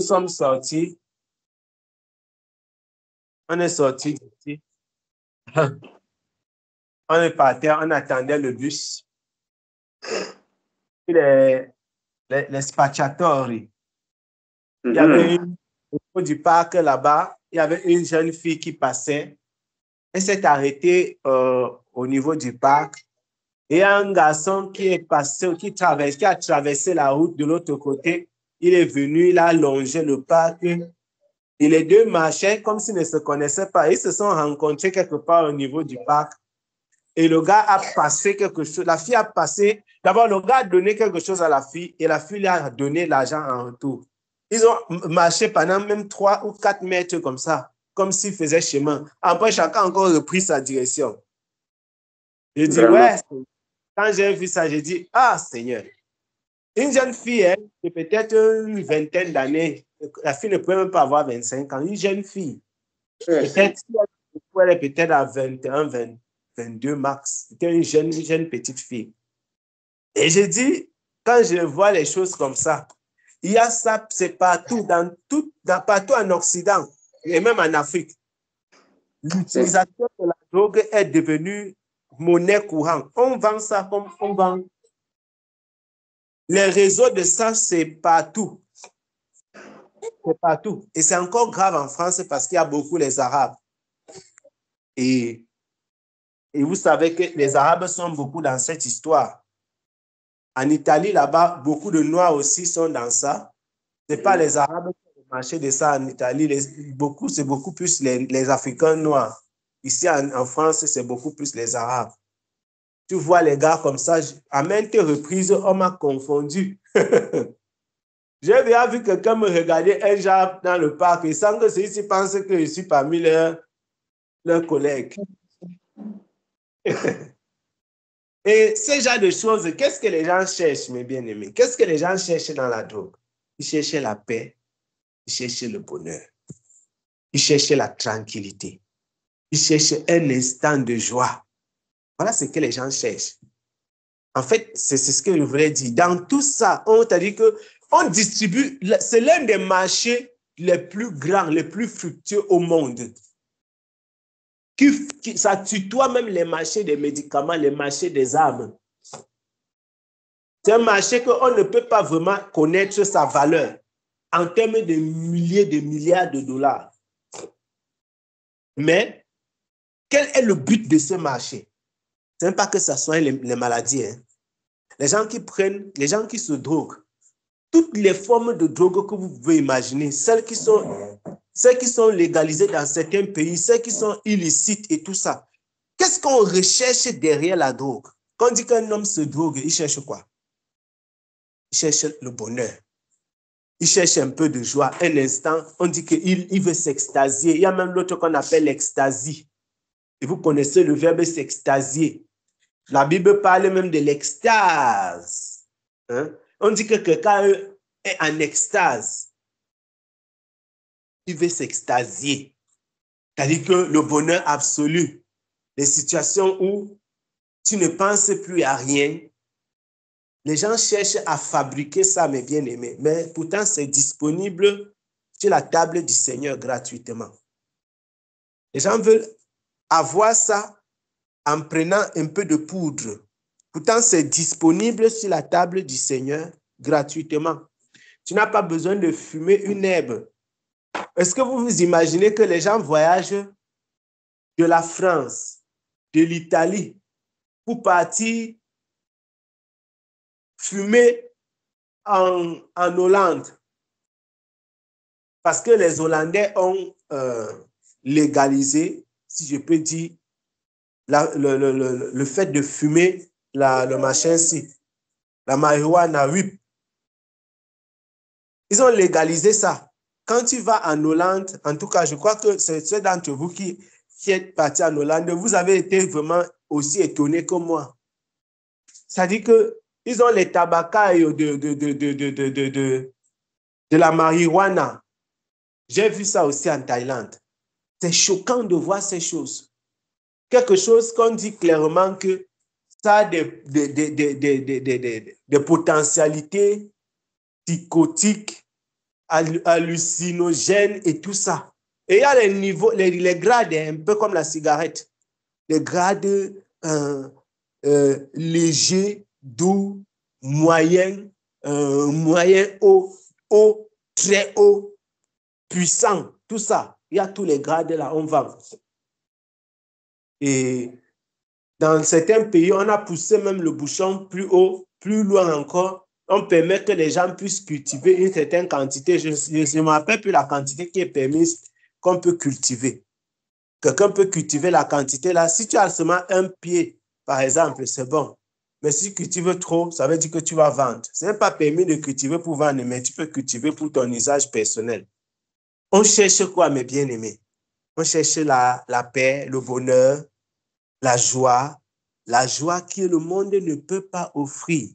nous sommes sortis. On est sortis d'ici. On est parti, on attendait le bus. Les spacciatori. Il y avait au niveau du parc là-bas, il y avait une jeune fille qui passait. Elle s'est arrêtée au niveau du parc. Et un garçon qui est passé, qui a traversé la route de l'autre côté, il est venu, il a longé le parc. Et les deux marchaient comme s'ils ne se connaissaient pas. Ils se sont rencontrés quelque part au niveau du parc. Et le gars a passé quelque chose. La fille a passé. D'abord, le gars a donné quelque chose à la fille et la fille lui a donné l'argent en retour. Ils ont marché pendant même 3 ou 4 mètres comme ça, comme s'ils faisaient chemin. Après, chacun a encore repris sa direction. Je dis, ouais, quand j'ai vu ça, j'ai dit, ah, Seigneur. Une jeune fille, hein, de peut-être une vingtaine d'années, la fille ne peut même pas avoir 25 ans, une jeune fille. Peut-être, elle est peut-être à 21, 22 max. C'était une jeune petite fille. Et j'ai dit, quand je vois les choses comme ça, il y a ça, c'est partout, partout en Occident et même en Afrique. L'utilisation de la drogue est devenue monnaie courante. On vend ça comme on vend. Les réseaux de ça, c'est partout. C'est partout. Et c'est encore grave en France parce qu'il y a beaucoup les Arabes. Et vous savez que les Arabes sont beaucoup dans cette histoire. En Italie, là-bas, beaucoup de Noirs aussi sont dans ça. Ce n'est pas les Arabes qui ont marché de ça en Italie. C'est beaucoup plus les Africains noirs. Ici, en France, c'est beaucoup plus les Arabes. Tu vois les gars comme ça, à maintes reprises, on m'a confondu. J'ai bien vu quelqu'un me regarder un jour dans le parc et sans que ceux-ci pensent que je suis parmi leurs collègues. Et ce genre de choses, qu'est-ce que les gens cherchent, mes bien-aimés? Qu'est-ce que les gens cherchent dans la drogue? Ils cherchent la paix, ils cherchent le bonheur, ils cherchent la tranquillité, ils cherchent un instant de joie. Voilà ce que les gens cherchent. En fait, c'est ce que je voulais dire. Dans tout ça, on t'a dit qu'on distribue, c'est l'un des marchés les plus grands, les plus fructueux au monde. Ça tutoie même les marchés des médicaments, les marchés des armes. C'est un marché qu'on ne peut pas vraiment connaître sa valeur en termes de milliers, de milliards de dollars. Mais, quel est le but de ce marché? Ce n'est pas que ça soit les maladies. Hein. Les gens qui prennent, les gens qui se droguent, toutes les formes de drogue que vous pouvez imaginer, celles qui sont légalisées dans certains pays, celles qui sont illicites et tout ça. Qu'est-ce qu'on recherche derrière la drogue? Quand on dit qu'un homme se drogue, il cherche quoi? Il cherche le bonheur. Il cherche un peu de joie. Un instant, on dit qu'il veut s'extasier. Il y a même l'autre qu'on appelle l'extasie. Et vous connaissez le verbe s'extasier. La Bible parle même de l'extase. Hein? On dit que quelqu'un est en extase. Il veut s'extasier. C'est-à-dire que le bonheur absolu, les situations où tu ne penses plus à rien, les gens cherchent à fabriquer ça, mes bien-aimés. Mais pourtant, c'est disponible sur la table du Seigneur gratuitement. Les gens veulent avoir ça en prenant un peu de poudre. Pourtant, c'est disponible sur la table du Seigneur gratuitement. Tu n'as pas besoin de fumer une herbe. Est-ce que vous vous imaginez que les gens voyagent de la France, de l'Italie, pour partir fumer en Hollande? Parce que les Hollandais ont légalisé, si je peux dire, le fait de fumer le machin-ci, la marijuana, oui. Ils ont légalisé ça. Quand tu vas en Hollande, en tout cas, je crois que c'est ceux d'entre vous qui êtes partis en Hollande, vous avez été vraiment aussi étonnés que moi. C'est-à-dire qu'ils ont les tabacailles de la marijuana. J'ai vu ça aussi en Thaïlande. C'est choquant de voir ces choses. Quelque chose qu'on dit clairement que ça a des potentialités psychotiques hallucinogènes et tout ça. Et il y a les niveaux, les grades, un peu comme la cigarette. Les grades légers, doux, moyen, moyen haut, haut, très haut, puissant, tout ça. Il y a tous les grades là, on va. Et dans certains pays, on a poussé même le bouchon plus haut, plus loin encore. On permet que les gens puissent cultiver une certaine quantité. Je ne me rappelle plus la quantité qui est permise qu'on peut cultiver. Quelqu'un peut cultiver la quantité là. Si tu as seulement un pied, par exemple, c'est bon. Mais si tu cultives trop, ça veut dire que tu vas vendre. Ce n'est pas permis de cultiver pour vendre, mais tu peux cultiver pour ton usage personnel. On cherche quoi, mes bien-aimés? On cherche la paix, le bonheur, la joie que le monde ne peut pas offrir.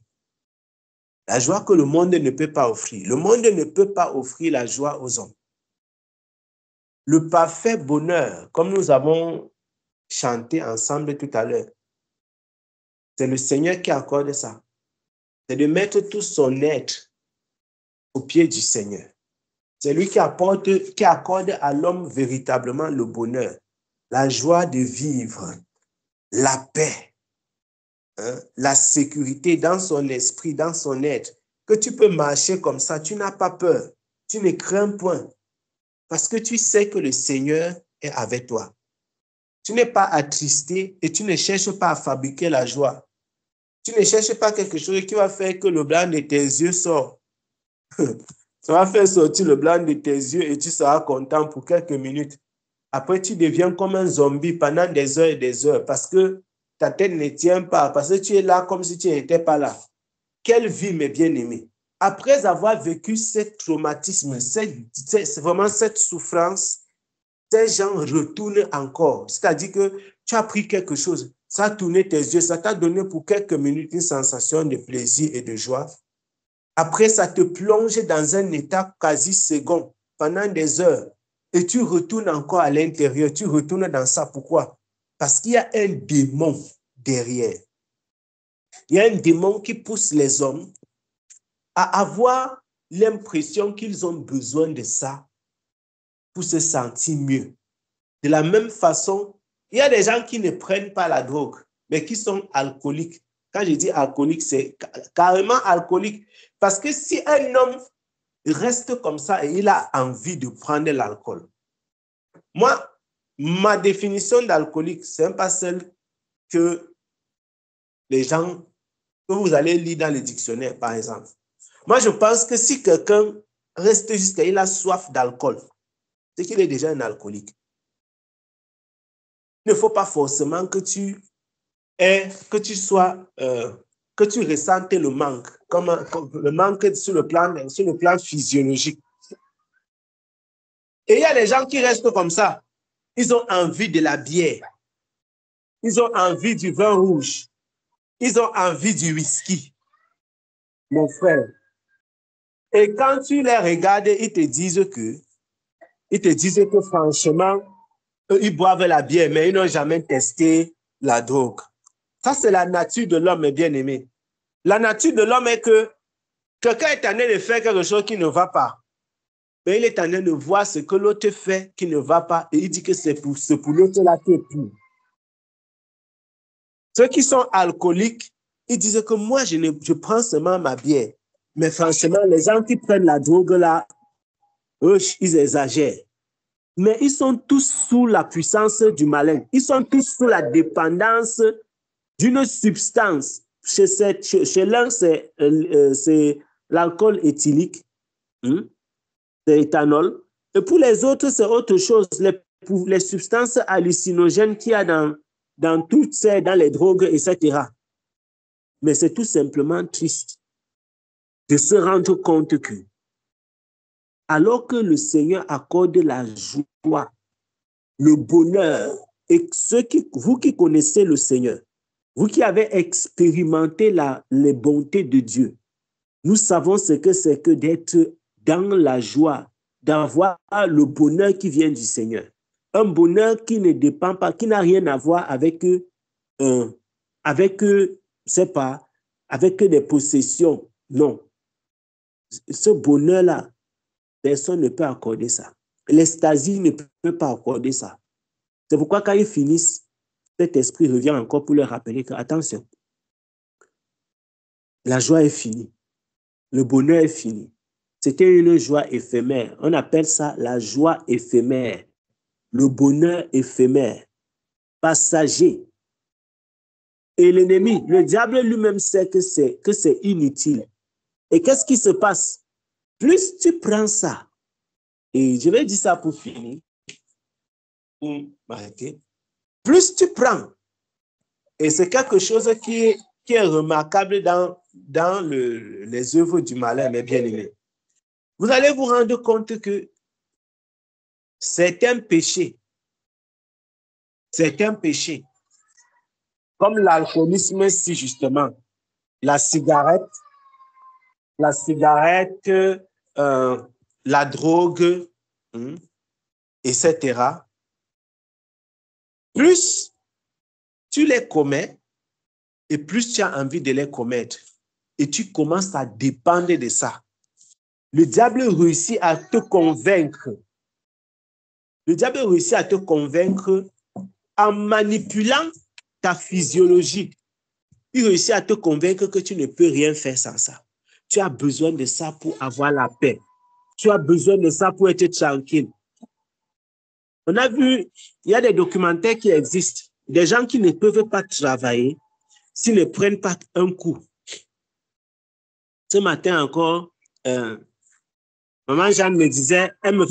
La joie que le monde ne peut pas offrir. Le monde ne peut pas offrir la joie aux hommes. Le parfait bonheur, comme nous avons chanté ensemble tout à l'heure, c'est le Seigneur qui accorde ça. C'est de mettre tout son être au pied du Seigneur. C'est lui qui accorde à l'homme véritablement le bonheur, la joie de vivre, la paix, la sécurité dans son esprit, dans son être, que tu peux marcher comme ça, tu n'as pas peur, tu ne crains point, parce que tu sais que le Seigneur est avec toi. Tu n'es pas attristé et tu ne cherches pas à fabriquer la joie. Tu ne cherches pas quelque chose qui va faire que le blanc de tes yeux sort. Ça va faire sortir le blanc de tes yeux et tu seras content pour quelques minutes. Après, tu deviens comme un zombie pendant des heures et des heures parce que ta tête ne tient pas, parce que tu es là comme si tu n'étais pas là. Quelle vie, mes bien-aimés! Après avoir vécu ce traumatisme, c'est vraiment cette souffrance, ces gens retournent encore. C'est-à-dire que tu as pris quelque chose, ça a tourné tes yeux, ça t'a donné pour quelques minutes une sensation de plaisir et de joie. Après, ça te plonge dans un état quasi second pendant des heures. Et tu retournes encore à l'intérieur, tu retournes dans ça. Pourquoi? Parce qu'il y a un démon derrière. Il y a un démon qui pousse les hommes à avoir l'impression qu'ils ont besoin de ça pour se sentir mieux. De la même façon, il y a des gens qui ne prennent pas la drogue, mais qui sont alcooliques. Quand je dis alcoolique, c'est carrément alcoolique. Parce que si un homme reste comme ça et il a envie de prendre l'alcool, moi, ma définition d'alcoolique, ce n'est pas celle que les gens, que vous allez lire dans le dictionnaire, par exemple. Moi, je pense que si quelqu'un reste jusqu'à il a soif d'alcool, c'est qu'il est déjà un alcoolique. Il ne faut pas forcément que tu ressentes le manque, comme le manque sur le plan physiologique. Et il y a des gens qui restent comme ça. Ils ont envie de la bière. Ils ont envie du vin rouge. Ils ont envie du whisky. Mon frère. Et quand tu les regardes, ils te disent que franchement, eux, ils boivent la bière, mais ils n'ont jamais testé la drogue. Ça, c'est la nature de l'homme, bien-aimé. La nature de l'homme est que quelqu'un est en train de faire quelque chose qui ne va pas. Mais il est en train de voir ce que l'autre fait qui ne va pas et il dit que c'est pour l'autre-là qui est pur. Ceux qui sont alcooliques, ils disent que moi, je prends seulement ma bière. Mais franchement, les gens qui prennent la drogue là, eux, ils exagèrent. Mais ils sont tous sous la puissance du malin. Ils sont tous sous la dépendance d'une substance. Chez l'un, c'est l'alcool éthylique, c'est l'éthanol. Et pour les autres, c'est autre chose. Les substances hallucinogènes qu'il y a dans les drogues, etc. Mais c'est tout simplement triste de se rendre compte que, alors que le Seigneur accorde la joie, le bonheur, et vous qui connaissez le Seigneur, vous qui avez expérimenté les bontés de Dieu, nous savons ce que c'est que d'être dans la joie, d'avoir le bonheur qui vient du Seigneur. Un bonheur qui ne dépend pas, qui n'a rien à voir avec des possessions. Non. Ce bonheur-là, personne ne peut accorder ça. L'extasie ne peut pas accorder ça. C'est pourquoi quand ils finissent, cet esprit revient encore pour leur rappeler que, attention, la joie est finie, le bonheur est fini. C'était une joie éphémère. On appelle ça la joie éphémère, le bonheur éphémère, passager. Et l'ennemi, le diable lui-même sait que c'est inutile. Et qu'est-ce qui se passe? Plus tu prends ça, et je vais dire ça pour finir, plus tu prends, et c'est quelque chose qui est remarquable dans les œuvres du malin, mes bien-aimés. Vous allez vous rendre compte que certains péchés, comme l'alcoolisme, si justement, la cigarette, la drogue, etc., plus tu les commets et plus tu as envie de les commettre et tu commences à dépendre de ça. Le diable réussit à te convaincre. Le diable réussit à te convaincre en manipulant ta physiologie. Il réussit à te convaincre que tu ne peux rien faire sans ça. Tu as besoin de ça pour avoir la paix. Tu as besoin de ça pour être tranquille. On a vu, il y a des documentaires qui existent. Des gens qui ne peuvent pas travailler s'ils ne prennent pas un coup. Ce matin encore, maman Jeanne me disait, elle me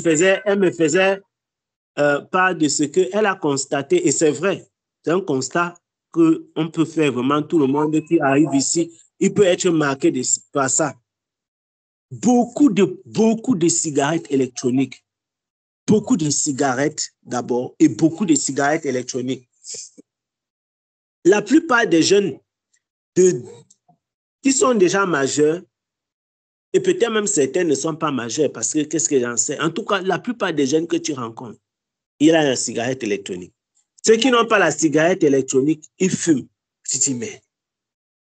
faisait part de ce qu'elle a constaté. Et c'est vrai, c'est un constat qu'on peut faire vraiment. Tout le monde qui arrive ici, il peut être marqué par ça. Beaucoup de cigarettes électroniques. Beaucoup de cigarettes d'abord et beaucoup de cigarettes électroniques. La plupart des jeunes qui sont déjà majeurs, et peut-être même certains ne sont pas majeurs parce que qu'est-ce que j'en sais? En tout cas, la plupart des jeunes que tu rencontres, il a la cigarette électronique. Ceux qui n'ont pas la cigarette électronique, ils fument. Tu te dis, mais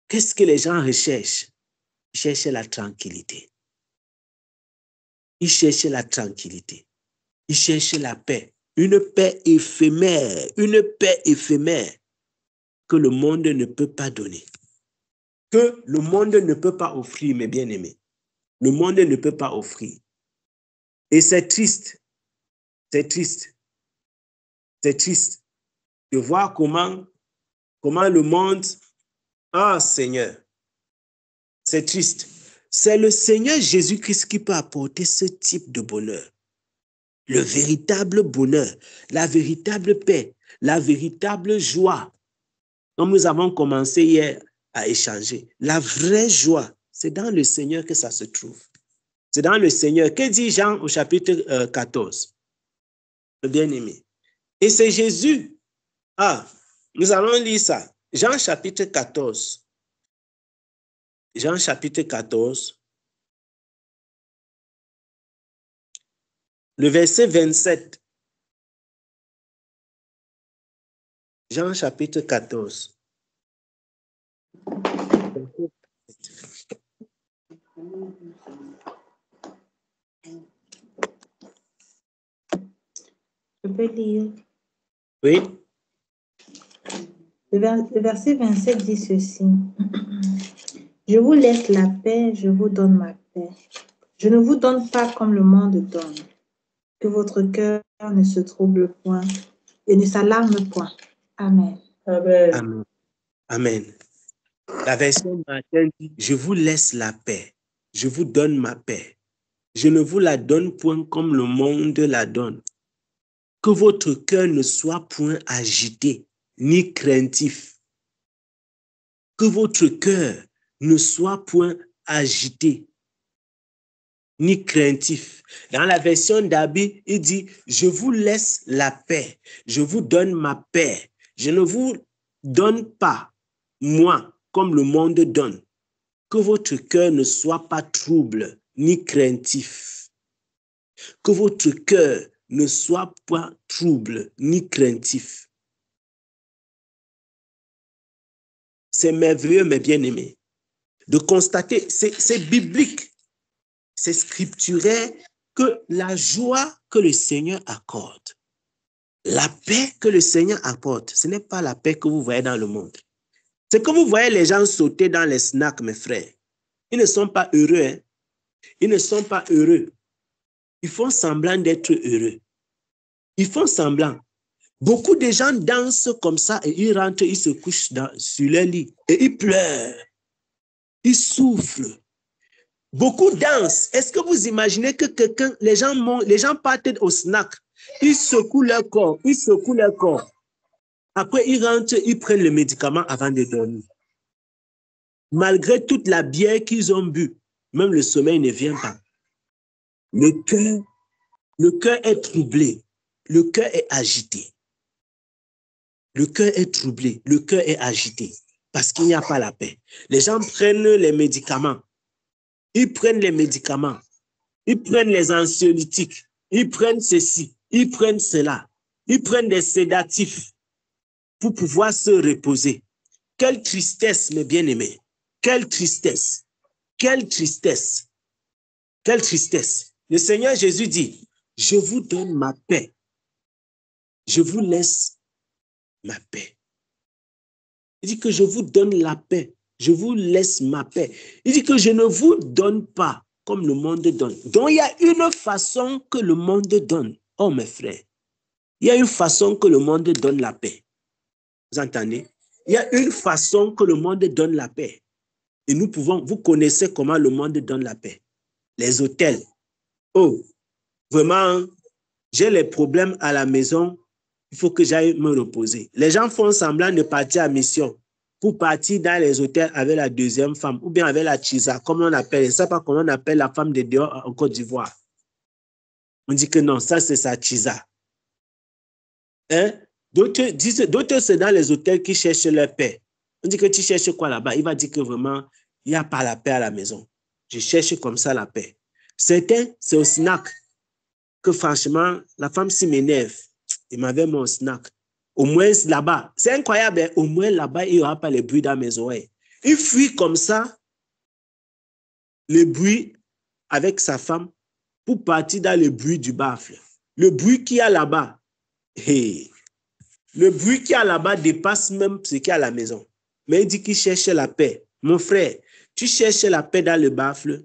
qu'est-ce que les gens recherchent? Ils cherchent la tranquillité. Ils cherchent la tranquillité. Ils cherchent la paix. Une paix éphémère que le monde ne peut pas donner. Que le monde ne peut pas offrir, mes bien-aimés. Le monde ne peut pas offrir. Et c'est triste. C'est triste. C'est triste de voir comment le monde... Ah, Seigneur, c'est triste. C'est le Seigneur Jésus-Christ qui peut apporter ce type de bonheur. Le véritable bonheur, la véritable paix, la véritable joie. Comme nous avons commencé hier à échanger, la vraie joie, c'est dans le Seigneur que ça se trouve. C'est dans le Seigneur. Que dit Jean au chapitre 14? Le bien-aimé. Et c'est Jésus. Ah, nous allons lire ça. Jean chapitre 14. Jean chapitre 14. Le verset 27. Jean chapitre 14. Je peux lire. Oui. Le verset 27 dit ceci. Je vous laisse la paix, je vous donne ma paix. Je ne vous donne pas comme le monde donne. Que votre cœur ne se trouble point et ne s'alarme point. Amen. Amen. Amen. Amen. La version Martin dit, je vous laisse la paix, je vous donne ma paix. Je ne vous la donne point comme le monde la donne. Que votre cœur ne soit point agité, ni craintif. Que votre cœur ne soit point agité, ni craintif. Dans la version d'Abi, il dit, je vous laisse la paix, je vous donne ma paix. Je ne vous donne pas, moi, comme le monde donne. Que votre cœur ne soit pas trouble, ni craintif. Que votre cœur ne soit pas trouble, ni craintif. C'est merveilleux, mes bien-aimés, de constater, c'est biblique, c'est scripturaire que la joie que le Seigneur accorde, la paix que le Seigneur apporte, ce n'est pas la paix que vous voyez dans le monde. C'est que vous voyez les gens sauter dans les snacks, mes frères. Ils ne sont pas heureux. Hein? Ils ne sont pas heureux. Ils font semblant d'être heureux. Ils font semblant. Beaucoup de gens dansent comme ça et ils rentrent, ils se couchent sur leur lit et ils pleurent. Ils souffrent. Beaucoup dansent. Est-ce que vous imaginez que les gens partent au snack, ils secouent leur corps, Après, ils rentrent, ils prennent le médicament avant de dormir. Malgré toute la bière qu'ils ont bu, même le sommeil ne vient pas. Le cœur est troublé. Le cœur est agité. Le cœur est troublé. Le cœur est agité. Parce qu'il n'y a pas la paix. Les gens prennent les médicaments. Ils prennent les médicaments. Ils prennent les anxiolytiques. Ils prennent ceci. Ils prennent cela. Ils prennent des sédatifs pour pouvoir se reposer. Quelle tristesse, mes bien-aimés. Quelle tristesse. Quelle tristesse. Quelle tristesse. Le Seigneur Jésus dit, je vous donne ma paix. Je vous laisse ma paix. Il dit que je vous donne la paix. Je vous laisse ma paix. Il dit que je ne vous donne pas comme le monde donne. Donc, il y a une façon que le monde donne. Oh, mes frères, il y a une façon que le monde donne la paix. Vous entendez? Il y a une façon que le monde donne la paix. Et vous connaissez comment le monde donne la paix. Les hôtels. Oh, vraiment, j'ai les problèmes à la maison. Il faut que j'aille me reposer. Les gens font semblant de partir à mission pour partir dans les hôtels avec la deuxième femme ou bien avec la chisa, comme on appelle. Je ne sais pas comment on appelle la femme de dehors en Côte d'Ivoire. On dit que non, ça c'est sa chisa. Hein? D'autres, c'est dans les hôtels qui cherchent leur paix. On dit que tu cherches quoi là-bas? Il va dire que vraiment, il n'y a pas la paix à la maison. Je cherche comme ça la paix. Certains, c'est au snack que franchement, la femme s'y m'énerve. Il m'avait mon snack. Au moins là-bas, c'est incroyable, hein? Au moins là-bas, il n'y aura pas les bruits dans mes oreilles. Il fuit comme ça le bruit avec sa femme pour partir dans le bruit du baffle. Le bruit qu'il y a là-bas, hey, le bruit qu'il y a là-bas dépasse même ce qu'il y a à la maison. Mais il dit qu'il cherche la paix. Mon frère, tu cherches la paix dans le baffle.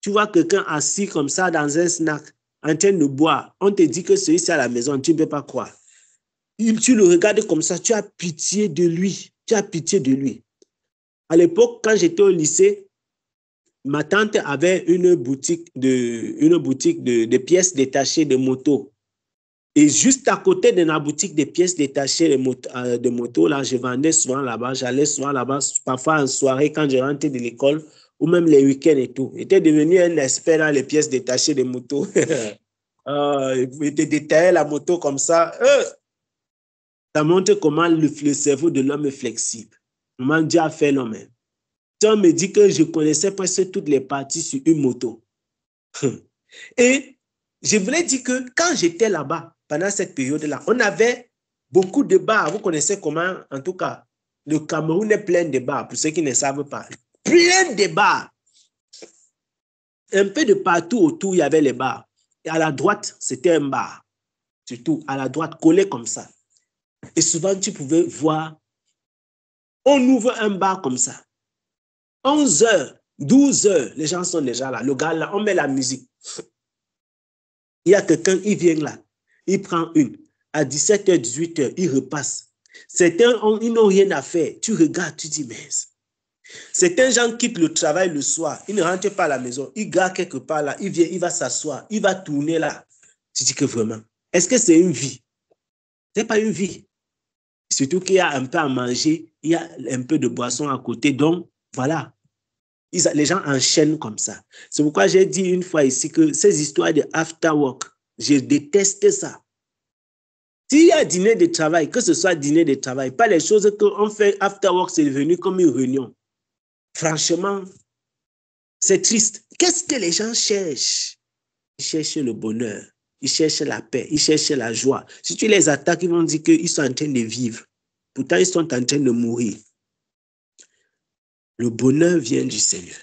Tu vois quelqu'un assis comme ça dans un snack, en train de boire. On te dit que celui-ci à la maison, tu ne peux pas croire. Tu le regardes comme ça, tu as pitié de lui. Tu as pitié de lui. À l'époque, quand j'étais au lycée, ma tante avait une boutique de pièces détachées de moto. Et juste à côté de la boutique de pièces détachées de moto, là, je vendais souvent là-bas. J'allais souvent là-bas, parfois en soirée quand je rentrais de l'école ou même les week-ends et tout. J'étais devenu un expert dans les pièces détachées de moto. Il te détaillait la moto comme ça. Ça montre comment le cerveau de l'homme est flexible. Comment Dieu a fait l'homme. On me dit que je connaissais presque toutes les parties sur une moto. Et je voulais dire que quand j'étais là-bas, pendant cette période-là, on avait beaucoup de bars. Vous connaissez comment, en tout cas, le Cameroun est plein de bars, pour ceux qui ne savent pas. Plein de bars. Un peu de partout autour, il y avait les bars. Et à la droite, c'était un bar. Surtout à la droite, collé comme ça. Et souvent, tu pouvais voir, on ouvre un bar comme ça. 11h, 12h, les gens sont déjà là. Le gars là, on met la musique. Il y a quelqu'un, il vient là. Il prend une. À 17h, 18h, il repasse. Certains, ils n'ont rien à faire. Tu regardes, tu dis, mais... Certains gens quittent le travail le soir. Ils ne rentrent pas à la maison. Ils gardent quelque part là. Il vient, il va s'asseoir. Il va tourner là. Tu dis que vraiment, est-ce que c'est une vie? Ce n'est pas une vie. Surtout qu'il y a un peu à manger. Il y a un peu de boisson à côté. Donc, voilà. Les gens enchaînent comme ça. C'est pourquoi j'ai dit une fois ici que ces histoires de after work, je déteste ça. S'il y a dîner de travail, que ce soit dîner de travail, pas les choses qu'on fait after work, c'est devenu comme une réunion. Franchement, c'est triste. Qu'est-ce que les gens cherchent? Ils cherchent le bonheur, ils cherchent la paix, ils cherchent la joie. Si tu les attaques, ils vont dire qu'ils sont en train de vivre. Pourtant, ils sont en train de mourir. Le bonheur vient du Seigneur.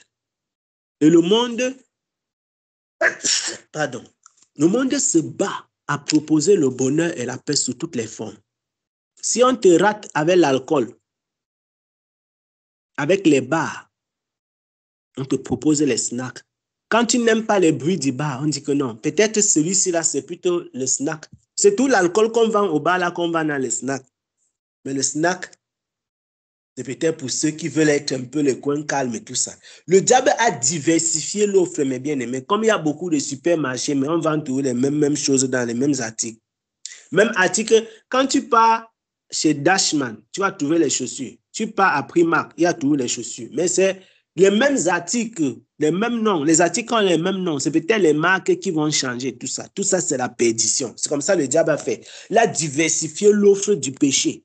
Et le monde Pardon. Le monde se bat à proposer le bonheur et la paix sous toutes les formes. Si on te rate avec l'alcool, avec les bars, on te propose les snacks. Quand tu n'aimes pas les bruits du bar, on dit que non. Peut-être celui-ci là, c'est plutôt le snack. C'est tout l'alcool qu'on vend au bar là qu'on vend dans les snacks. Mais le snack, c'est peut-être pour ceux qui veulent être un peu les coins calmes et tout ça. Le diable a diversifié l'offre, mes bien-aimés. Comme il y a beaucoup de supermarchés, mais on vend toujours les mêmes choses dans les mêmes articles. Même article, quand tu pars chez Dashman, tu vas trouver les chaussures. Tu pars à Primark, il y a toujours les chaussures. Mais c'est les mêmes articles, les mêmes noms. Les articles ont les mêmes noms. C'est peut-être les marques qui vont changer, tout ça. Tout ça, c'est la perdition. C'est comme ça que le diable a fait. Il a diversifié l'offre du péché.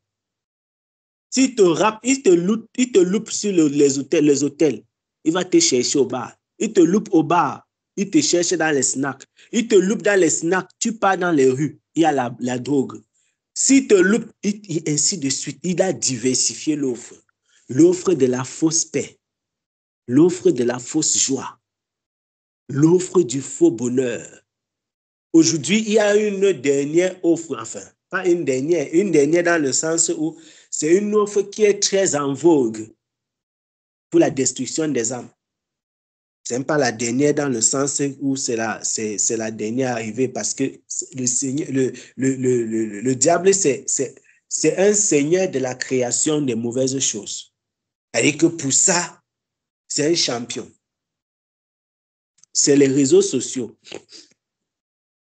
S'il te rappe, il te loupe sur les hôtels, il va te chercher au bar. Il te loupe au bar, il te cherche dans les snacks. Il te loupe dans les snacks, tu pars dans les rues, il y a la drogue. S'il te loupe, ainsi de suite, il a diversifié l'offre. L'offre de la fausse paix, l'offre de la fausse joie, l'offre du faux bonheur. Aujourd'hui, il y a une dernière offre, enfin, pas une dernière dans le sens où c'est une offre qui est très en vogue pour la destruction des âmes. Ce n'est pas la dernière dans le sens où c'est la dernière arrivée parce que le Seigneur, le diable, c'est un seigneur de la création des mauvaises choses. C'est-à-dire que pour ça, c'est un champion. C'est les réseaux sociaux.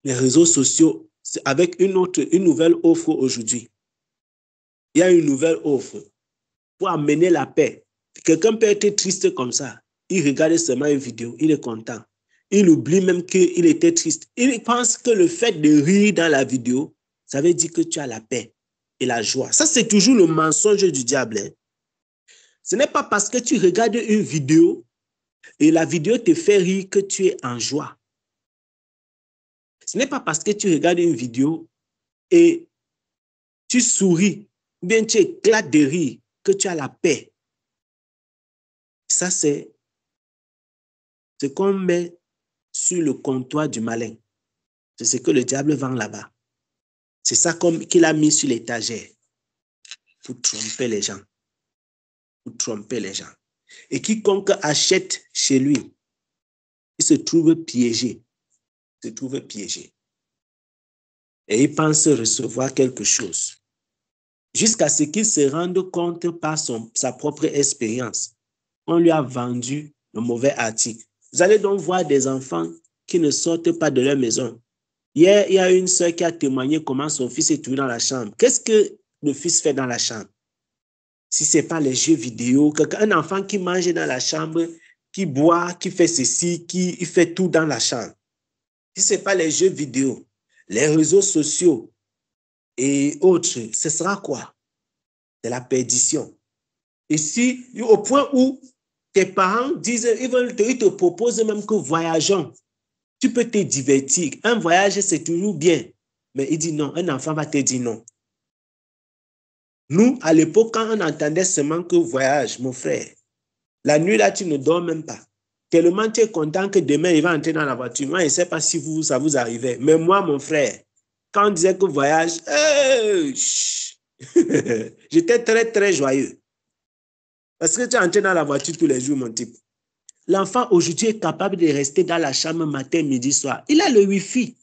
Les réseaux sociaux, avec une nouvelle offre aujourd'hui. Il y a une nouvelle offre pour amener la paix. Quelqu'un peut être triste comme ça. Il regarde seulement une vidéo, il est content. Il oublie même qu'il était triste. Il pense que le fait de rire dans la vidéo, ça veut dire que tu as la paix et la joie. Ça, c'est toujours le mensonge du diable. Hein. Ce n'est pas parce que tu regardes une vidéo et la vidéo te fait rire que tu es en joie. Ce n'est pas parce que tu regardes une vidéo et tu souris, ou bien tu éclates de rire que tu as la paix. Ça, c'est ce qu'on met sur le comptoir du malin. C'est ce que le diable vend là-bas. C'est ça qu'il a mis sur l'étagère pour tromper les gens. Pour tromper les gens. Et quiconque achète chez lui, il se trouve piégé. Il se trouve piégé. Et il pense recevoir quelque chose. Jusqu'à ce qu'il se rende compte par sa propre expérience. On lui a vendu le mauvais article. Vous allez donc voir des enfants qui ne sortent pas de leur maison. Hier, il y a une sœur qui a témoigné comment son fils est trouvé dans la chambre. Qu'est-ce que le fils fait dans la chambre? Si ce n'est pas les jeux vidéo, un enfant qui mange dans la chambre, qui boit, qui fait ceci, il fait tout dans la chambre. Si ce n'est pas les jeux vidéo, les réseaux sociaux et autres, ce sera quoi? C'est la perdition. Et si, au point où tes parents disent, ils te proposent même que voyageons, tu peux te divertir. Un voyage, c'est toujours bien. Mais il dit non, un enfant va te dire non. Nous, à l'époque, quand on entendait seulement que voyage, mon frère, la nuit là, tu ne dors même pas. Tellement tu es content que demain, il va entrer dans la voiture. Moi, je ne sais pas si ça vous arrivait. Mais moi, mon frère, quand on disait que voyage, j'étais très, très joyeux. Parce que tu es entré dans la voiture tous les jours, mon type. L'enfant aujourd'hui est capable de rester dans la chambre matin, midi, soir. Il a le Wi-Fi.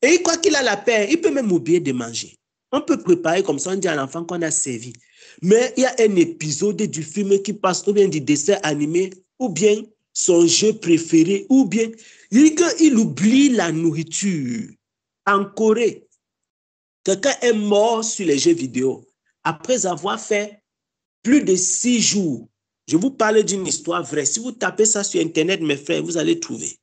Et il croit qu'il a la paix. Il peut même oublier de manger. On peut préparer comme ça, on dit à l'enfant qu'on a servi. Mais il y a un épisode du film qui passe, ou bien du dessin animé, ou bien son jeu préféré, ou bien il oublie la nourriture. En Corée, quelqu'un est mort sur les jeux vidéo après avoir fait plus de 6 jours. Je vous parle d'une histoire vraie. Si vous tapez ça sur Internet, mes frères, vous allez trouver.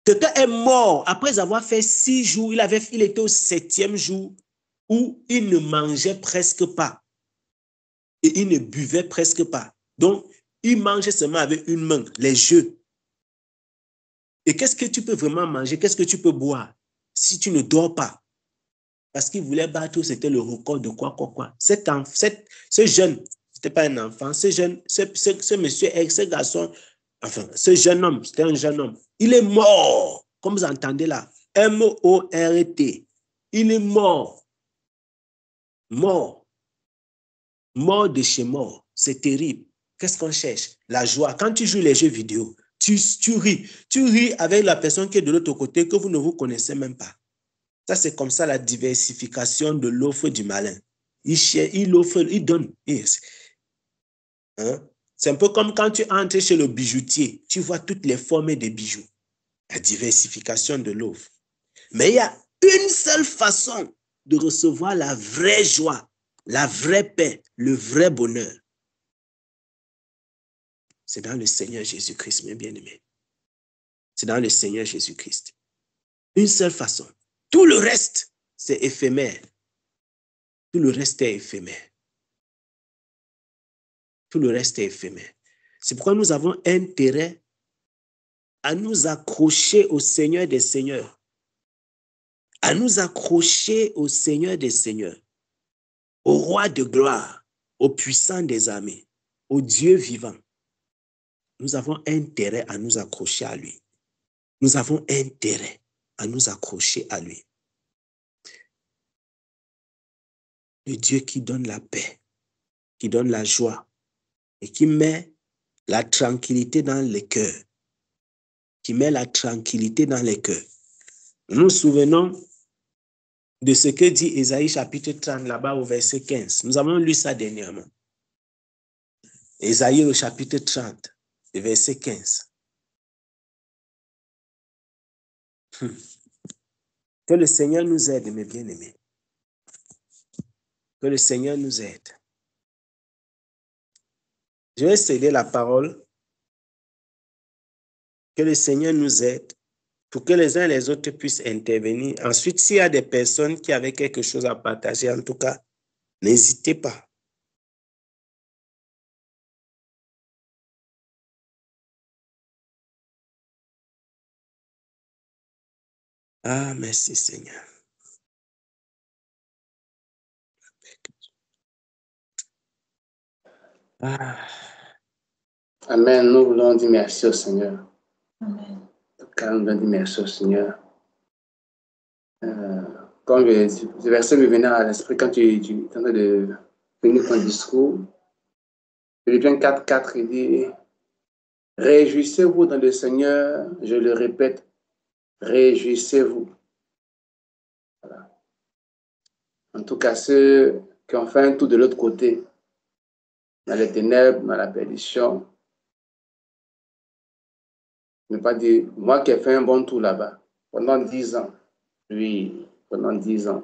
Quelqu'un est mort après avoir fait 6 jours. Il était au 7e jour où il ne mangeait presque pas. Et il ne buvait presque pas. Donc, il mangeait seulement avec une main, les jeux. Et qu'est-ce que tu peux vraiment manger? Qu'est-ce que tu peux boire si tu ne dors pas? Parce qu'il voulait battre, c'était le record de quoi. Ce jeune, ce n'était pas un enfant, ce monsieur, ce garçon Enfin, ce jeune homme, c'était un jeune homme. Il est mort, comme vous entendez là. M-O-R-T. Il est mort. Mort. Mort de chez mort. C'est terrible. Qu'est-ce qu'on cherche? La joie. Quand tu joues les jeux vidéo, tu ris. Tu ris avec la personne qui est de l'autre côté que vous ne vous connaissez même pas. Ça, c'est comme ça la diversification de l'offre du malin. Il offre, il donne. Hein? C'est un peu comme quand tu entres chez le bijoutier. Tu vois toutes les formes des bijoux. La diversification de l'offre. Mais il y a une seule façon de recevoir la vraie joie, la vraie paix, le vrai bonheur. C'est dans le Seigneur Jésus-Christ, mes bien-aimés. C'est dans le Seigneur Jésus-Christ. Une seule façon. Tout le reste, c'est éphémère. Tout le reste est éphémère. Tout le reste est éphémère. C'est pourquoi nous avons intérêt à nous accrocher au Seigneur des Seigneurs. À nous accrocher au Seigneur des Seigneurs. Au Roi de gloire, au puissant des armées, au Dieu vivant. Nous avons intérêt à nous accrocher à lui. Nous avons intérêt à nous accrocher à lui. Le Dieu qui donne la paix, qui donne la joie et qui met la tranquillité dans les cœurs. Qui met la tranquillité dans les cœurs. Nous nous souvenons de ce que dit Ésaïe chapitre 30 là-bas au verset 15. Nous avons lu ça dernièrement. Ésaïe au chapitre 30, le verset 15. Que le Seigneur nous aide, mes bien-aimés. Que le Seigneur nous aide. Je vais céder la parole. Que le Seigneur nous aide pour que les uns et les autres puissent intervenir. Ensuite, s'il y a des personnes qui avaient quelque chose à partager, en tout cas, n'hésitez pas. Ah, merci Seigneur. Ah. Amen. Nous voulons dire merci au Seigneur. Amen. Quand nous voulons dire merci au Seigneur. Comme ce verset me venait à l'esprit quand tu es en train de finir ton discours. Philippiens 4:4, il dit « Réjouissez-vous dans le Seigneur, je le répète, réjouissez-vous. » Voilà. En tout cas, ceux qui ont fait un tour de l'autre côté, dans les ténèbres, dans la perdition, ne pas dire, moi qui ai fait un bon tour là-bas, pendant 10 ans, oui, pendant 10 ans,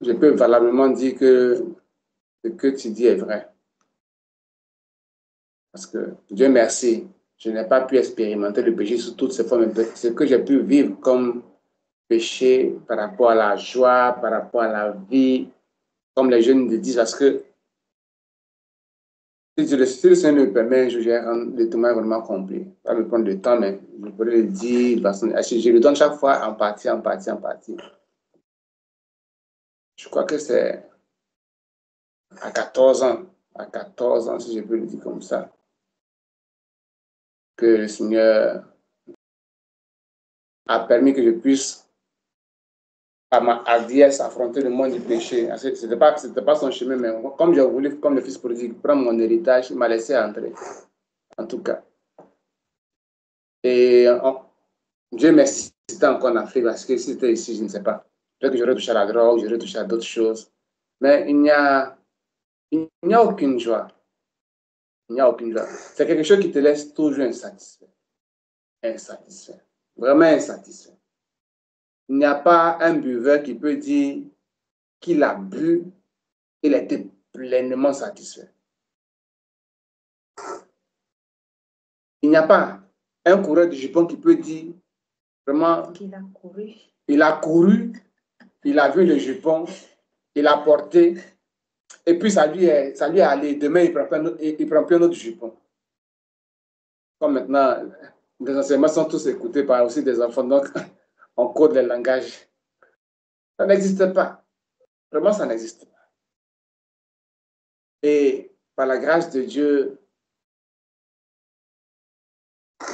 je peux valablement dire que ce que tu dis est vrai. Parce que, Dieu merci, je n'ai pas pu expérimenter le péché sous toutes ses formes. Ce que j'ai pu vivre comme péché par rapport à la joie, par rapport à la vie, comme les jeunes le disent, parce que si le Seigneur me permet, je vais rendre le témoin vraiment complet. Pas me prendre le temps, mais je pourrais le dire. Je le donne chaque fois en partie. Je crois que c'est à 14 ans, si je peux le dire comme ça, que le Seigneur a permis que je puisse, par ma hardiesse, affronter le monde du péché. Ce n'était pas son chemin, mais comme j'ai voulu, comme le fils prodigue, prendre mon héritage, il m'a laissé entrer, en tout cas. Et Dieu merci, c'était encore en Afrique, parce que si c'était ici, je ne sais pas. Peut-être que j'aurais touché à la drogue, j'aurais touché à d'autres choses. Mais il n'y a aucune joie. Il n'y a aucune joie. C'est quelque chose qui te laisse toujours insatisfait. Insatisfait. Vraiment insatisfait. Il n'y a pas un buveur qui peut dire qu'il a bu, il était pleinement satisfait. Il n'y a pas un coureur de jupon qui peut dire vraiment qu'il a couru. Il a couru, il a vu le jupon, il a porté, et puis ça lui est allé. Demain, il prend plus un autre jupon. Comme maintenant, les enseignements sont tous écoutés par aussi des enfants, donc on code les langages. Ça n'existe pas. Vraiment, ça n'existe pas. Et par la grâce de Dieu,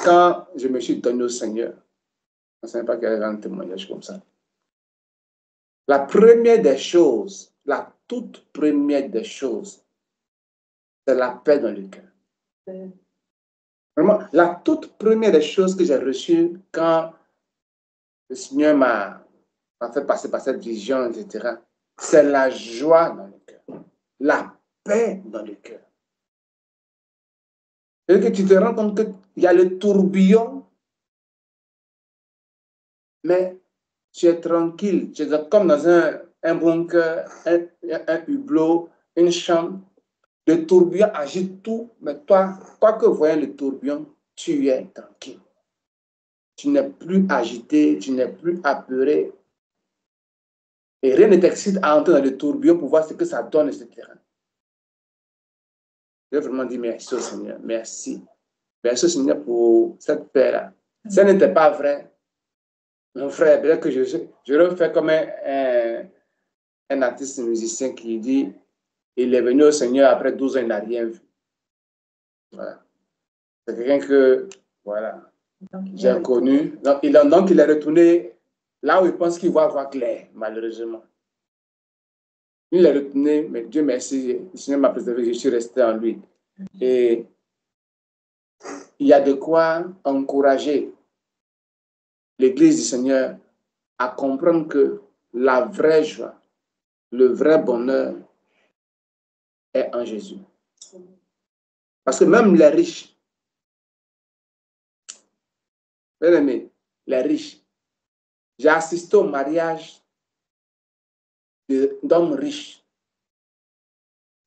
quand je me suis donné au Seigneur, je ne savais pas qu'il y avait un témoignage comme ça. La première des choses, la toute première des choses, c'est la paix dans le cœur. Vraiment, la toute première des choses que j'ai reçues quand le Seigneur m'a fait passer par cette vision, etc., c'est la joie dans le cœur, la paix dans le cœur. Et que tu te rends compte qu'il y a le tourbillon, mais tu es tranquille, tu es comme dans un bunker, un hublot, une chambre. Le tourbillon agite tout, mais toi, quoi que voyant le tourbillon, tu es tranquille. Tu n'es plus agité, tu n'es plus apeuré. Et rien ne t'excite à entrer dans le tourbillon pour voir ce que ça donne, etc. Je vais vraiment dire merci au Seigneur. Merci. Merci au Seigneur pour cette paix-là. Si ça n'était pas vrai, mon frère, peut-être que je refais comme un artiste musicien qui dit il est venu au Seigneur après 12 ans, il n'a rien vu. Voilà. C'est quelqu'un que, voilà, j'ai connu. Donc, il est retourné là où il pense qu'il va voir clair, malheureusement. Il est retourné, mais Dieu merci, le Seigneur m'a préservé, je suis resté en lui. Et il y a de quoi encourager l'Église du Seigneur à comprendre que la vraie joie, le vrai bonheur est en Jésus. Parce que même les riches, bien aimé, les riches, j'ai assisté au mariage d'hommes riches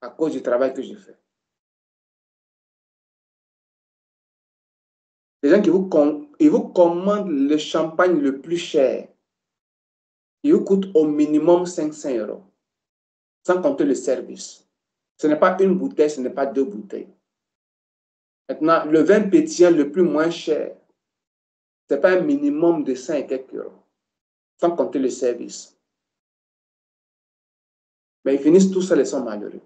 à cause du travail que j'ai fait. Les gens qui vous commandent le champagne le plus cher, il vous coûte au minimum 500 €, sans compter le service. Ce n'est pas une bouteille, ce n'est pas 2 bouteilles. Maintenant, le vin pétillant le plus moins cher, ce n'est pas un minimum de 100 et quelques €, sans compter le service. Mais ils finissent tous seuls et sont malheureux.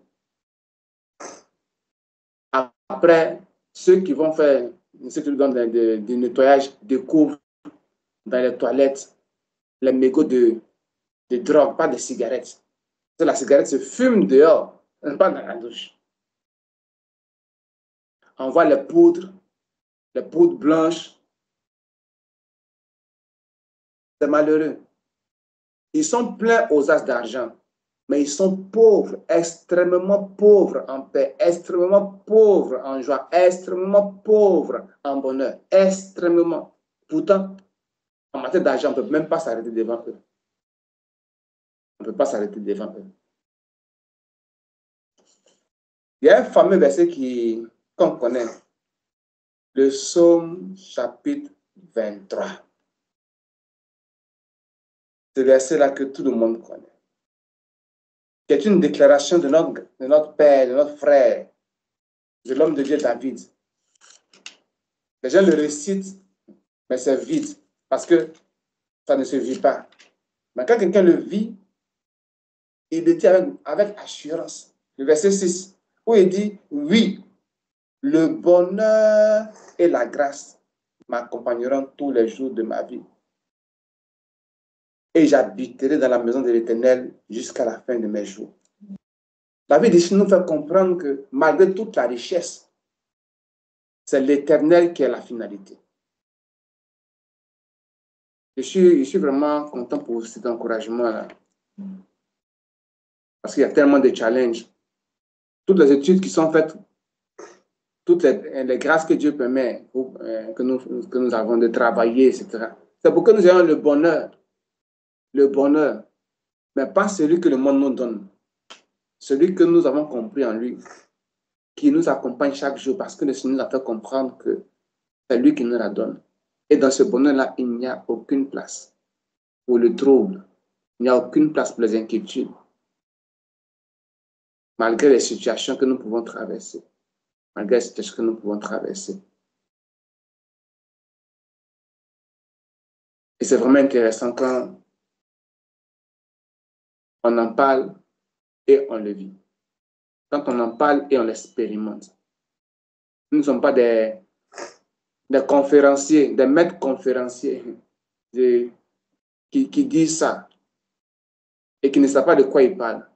Après, ceux qui vont faire du nettoyage découvrent dans les toilettes les mégots de drogue, pas de cigarettes. La cigarette se fume dehors, pas dans la douche. On voit les poudres blanches. C'est malheureux. Ils sont pleins aux as d'argent, mais ils sont pauvres, extrêmement pauvres en paix, extrêmement pauvres en joie, extrêmement pauvres en bonheur, extrêmement. Pourtant, en matière d'argent, on ne peut même pas s'arrêter devant eux. On ne peut pas s'arrêter devant eux. Il y a un fameux verset qu'on connaît, le Psaume chapitre 23. Ce verset-là que tout le monde connaît. Qui est une déclaration de notre père, de notre frère, de l'homme de Dieu David. Les gens le récitent, mais c'est vide, parce que ça ne se vit pas. Mais quand quelqu'un le vit, il le dit avec assurance. Le verset 6, où il dit, oui, le bonheur et la grâce m'accompagneront tous les jours de ma vie. Et j'habiterai dans la maison de l'Éternel jusqu'à la fin de mes jours. David ici nous fait comprendre que malgré toute la richesse, c'est l'Éternel qui est la finalité. Je suis vraiment content pour cet encouragement-là. Parce qu'il y a tellement de challenges. Toutes les études qui sont faites, toutes les grâces que Dieu permet, que nous avons de travailler, etc. C'est pour que nous ayons le bonheur, mais pas celui que le monde nous donne. Celui que nous avons compris en lui, qui nous accompagne chaque jour parce que le Seigneur nous a fait comprendre que c'est lui qui nous la donne. Et dans ce bonheur-là, il n'y a aucune place pour le trouble. Il n'y a aucune place pour les inquiétudes. Malgré les situations que nous pouvons traverser. Malgré les situations que nous pouvons traverser. Et c'est vraiment intéressant quand on en parle et on le vit. Quand on en parle et on l'expérimente. Nous ne sommes pas des des conférenciers, des maîtres conférenciers qui disent ça et qui ne savent pas de quoi ils parlent.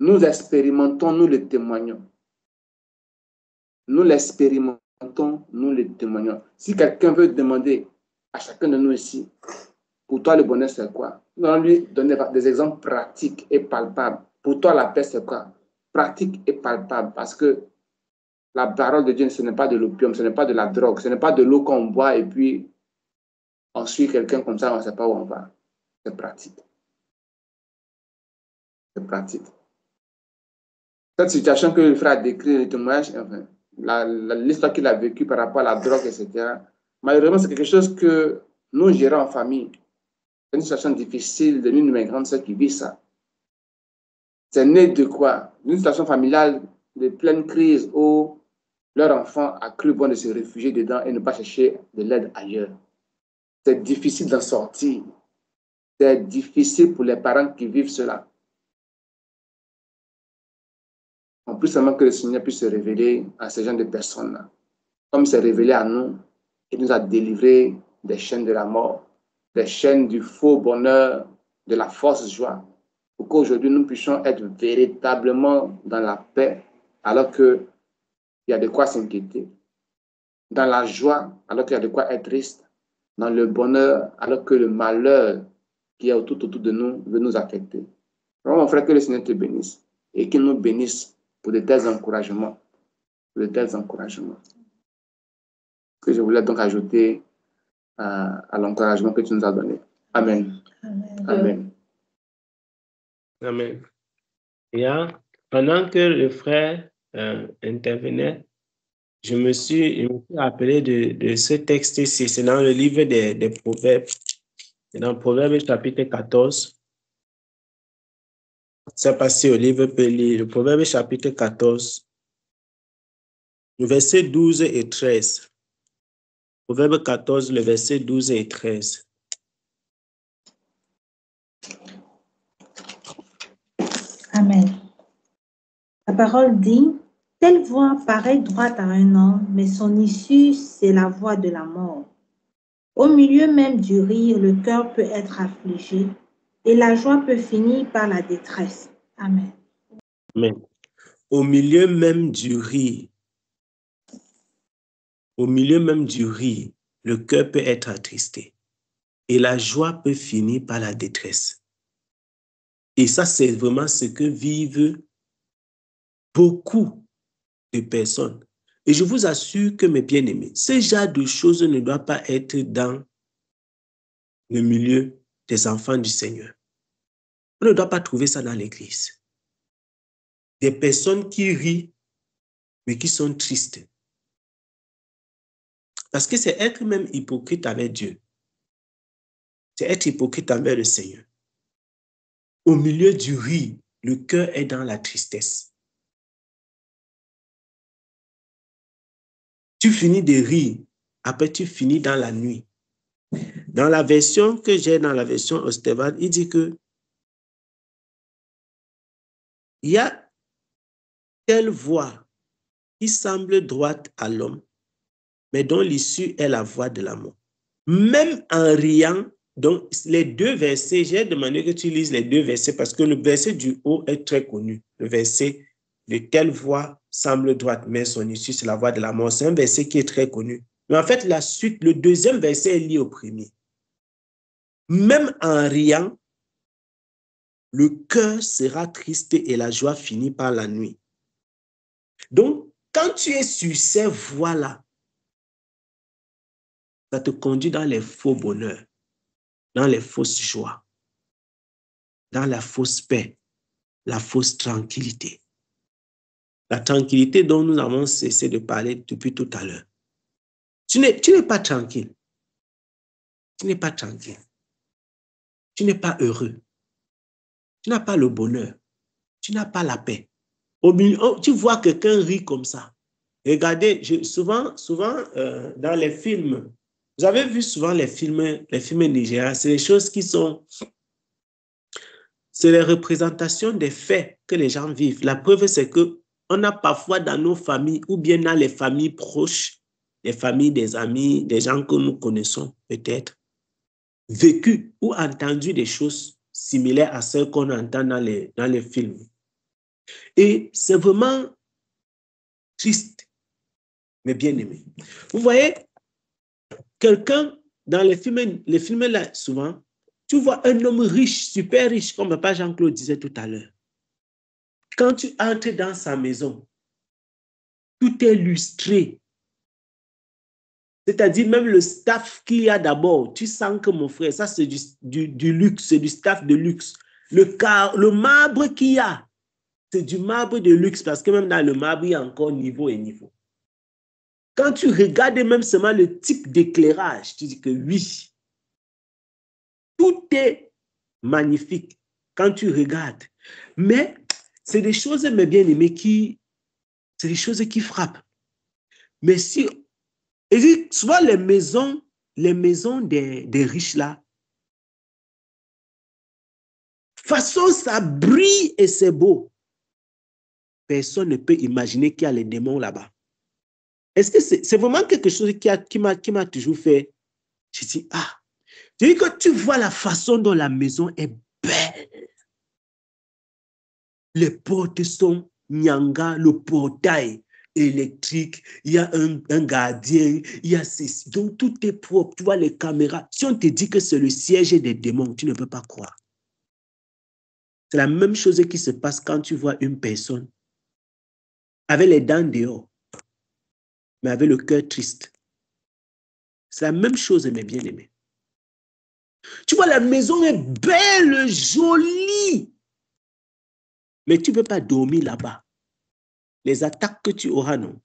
Nous expérimentons, nous le témoignons. Nous l'expérimentons, nous le témoignons. Si quelqu'un veut demander à chacun de nous ici, pour toi le bonheur c'est quoi? Nous allons lui donner des exemples pratiques et palpables. Pour toi la paix c'est quoi? Pratique et palpable, parce que la parole de Dieu, ce n'est pas de l'opium, ce n'est pas de la drogue, ce n'est pas de l'eau qu'on boit et puis on suit quelqu'un comme ça, on ne sait pas où on va. C'est pratique. C'est pratique. Cette situation que le frère a décrit, le témoignage, enfin, l'histoire qu'il a vécue par rapport à la drogue, etc., malheureusement, c'est quelque chose que nous gérons en famille. C'est une situation difficile de l'une de mes grandes sœurs qui vit ça. C'est né de quoi? D'une situation familiale de pleine crise où leur enfant a cru bon de se réfugier dedans et ne pas chercher de l'aide ailleurs. C'est difficile d'en sortir. C'est difficile pour les parents qui vivent cela. En plus seulement que le Seigneur puisse se révéler à ces gens de personnes-là. Comme il s'est révélé à nous, il nous a délivrés des chaînes de la mort, des chaînes du faux bonheur, de la fausse joie, pour qu'aujourd'hui nous puissions être véritablement dans la paix, alors qu'il y a de quoi s'inquiéter, dans la joie, alors qu'il y a de quoi être triste, dans le bonheur, alors que le malheur qui est autour de nous veut nous affecter. Alors, mon frère, que le Seigneur te bénisse et qu'il nous bénisse pour de tels encouragements. Pour de tels encouragements. Que je voulais donc ajouter à l'encouragement que tu nous as donné. Amen. Amen. Amen. Amen. Et pendant que le frère intervenait, je me suis rappelé de ce texte ici. C'est dans le livre des Proverbes. C'est dans Proverbes chapitre 14. C'est passé au livre Péli, le Proverbe chapitre 14, le verset 12 et 13. Proverbe 14, le verset 12 et 13. Amen. La parole dit, telle voie paraît droite à un homme, mais son issue, c'est la voie de la mort. Au milieu même du rire, le cœur peut être affligé et la joie peut finir par la détresse. Amen. Amen. Au milieu même du rire, le cœur peut être attristé et la joie peut finir par la détresse. Et ça, c'est vraiment ce que vivent beaucoup de personnes. Et je vous assure que, mes bien-aimés, ce genre de choses ne doit pas être dans le milieu des enfants du Seigneur. On ne doit pas trouver ça dans l'église. Des personnes qui rient, mais qui sont tristes. Parce que c'est être même hypocrite avec Dieu. C'est être hypocrite envers le Seigneur. Au milieu du rire, le cœur est dans la tristesse. Tu finis de rire, après tu finis dans la nuit. Dans la version que j'ai, dans la version Ostevad, il dit que il y a telle voie qui semble droite à l'homme, mais dont l'issue est la voie de la mort. Même en riant, donc les deux versets, j'ai demandé que tu lises les deux versets parce que le verset du haut est très connu. Le verset de telle voie semble droite, mais son issue, c'est la voie de la mort. C'est un verset qui est très connu. Mais en fait, la suite, le deuxième verset est lié au premier. Même en riant, le cœur sera triste et la joie finit par la nuit. Donc, quand tu es sur ces voies-là, ça te conduit dans les faux bonheurs, dans les fausses joies, dans la fausse paix, la fausse tranquillité. La tranquillité dont nous avons cessé de parler depuis tout à l'heure. Tu n'es pas tranquille. Tu n'es pas tranquille. Tu n'es pas heureux. Tu n'as pas le bonheur. Tu n'as pas la paix. Tu vois quelqu'un rire comme ça. Regardez, souvent dans les films, vous avez vu souvent les films nigériens, c'est des choses qui sont... C'est les représentations des faits que les gens vivent. La preuve, c'est qu'on a parfois dans nos familles ou bien dans les familles proches des familles, des amis, des gens que nous connaissons peut-être, vécu ou entendu des choses similaires à celles qu'on entend dans les films. Et c'est vraiment triste, mais bien aimé. Vous voyez, quelqu'un dans les films là, souvent, tu vois un homme riche, super riche, comme Papa Jean-Claude disait tout à l'heure. Quand tu entres dans sa maison, tout est lustré. C'est-à-dire même le staff qu'il y a d'abord, tu sens que mon frère, ça c'est du luxe, c'est du staff de luxe. Le marbre qu'il y a, c'est du marbre de luxe parce que même dans le marbre, il y a encore niveau et niveau. Quand tu regardes même seulement le type d'éclairage, tu dis que oui, tout est magnifique quand tu regardes. Mais c'est des choses, mes bien-aimés, c'est des choses qui frappent. Mais si, et souvent les maisons des riches là, façon ça brille et c'est beau. Personne ne peut imaginer qu'il y a les démons là-bas. Est-ce que c'est vraiment quelque chose qui m'a toujours fait, je dis, ah, je dis que tu vois la façon dont la maison est belle. Les portes sont nyanga, le portail électrique, il y a un gardien, il y a ceci. Donc tout est propre, tu vois les caméras. Si on te dit que c'est le siège des démons, tu ne peux pas croire. C'est la même chose qui se passe quand tu vois une personne avec les dents dehors, mais avec le cœur triste. C'est la même chose, mes bien-aimés. Tu vois, la maison est belle, jolie, mais tu ne peux pas dormir là-bas. Les attaques que tu auras, non.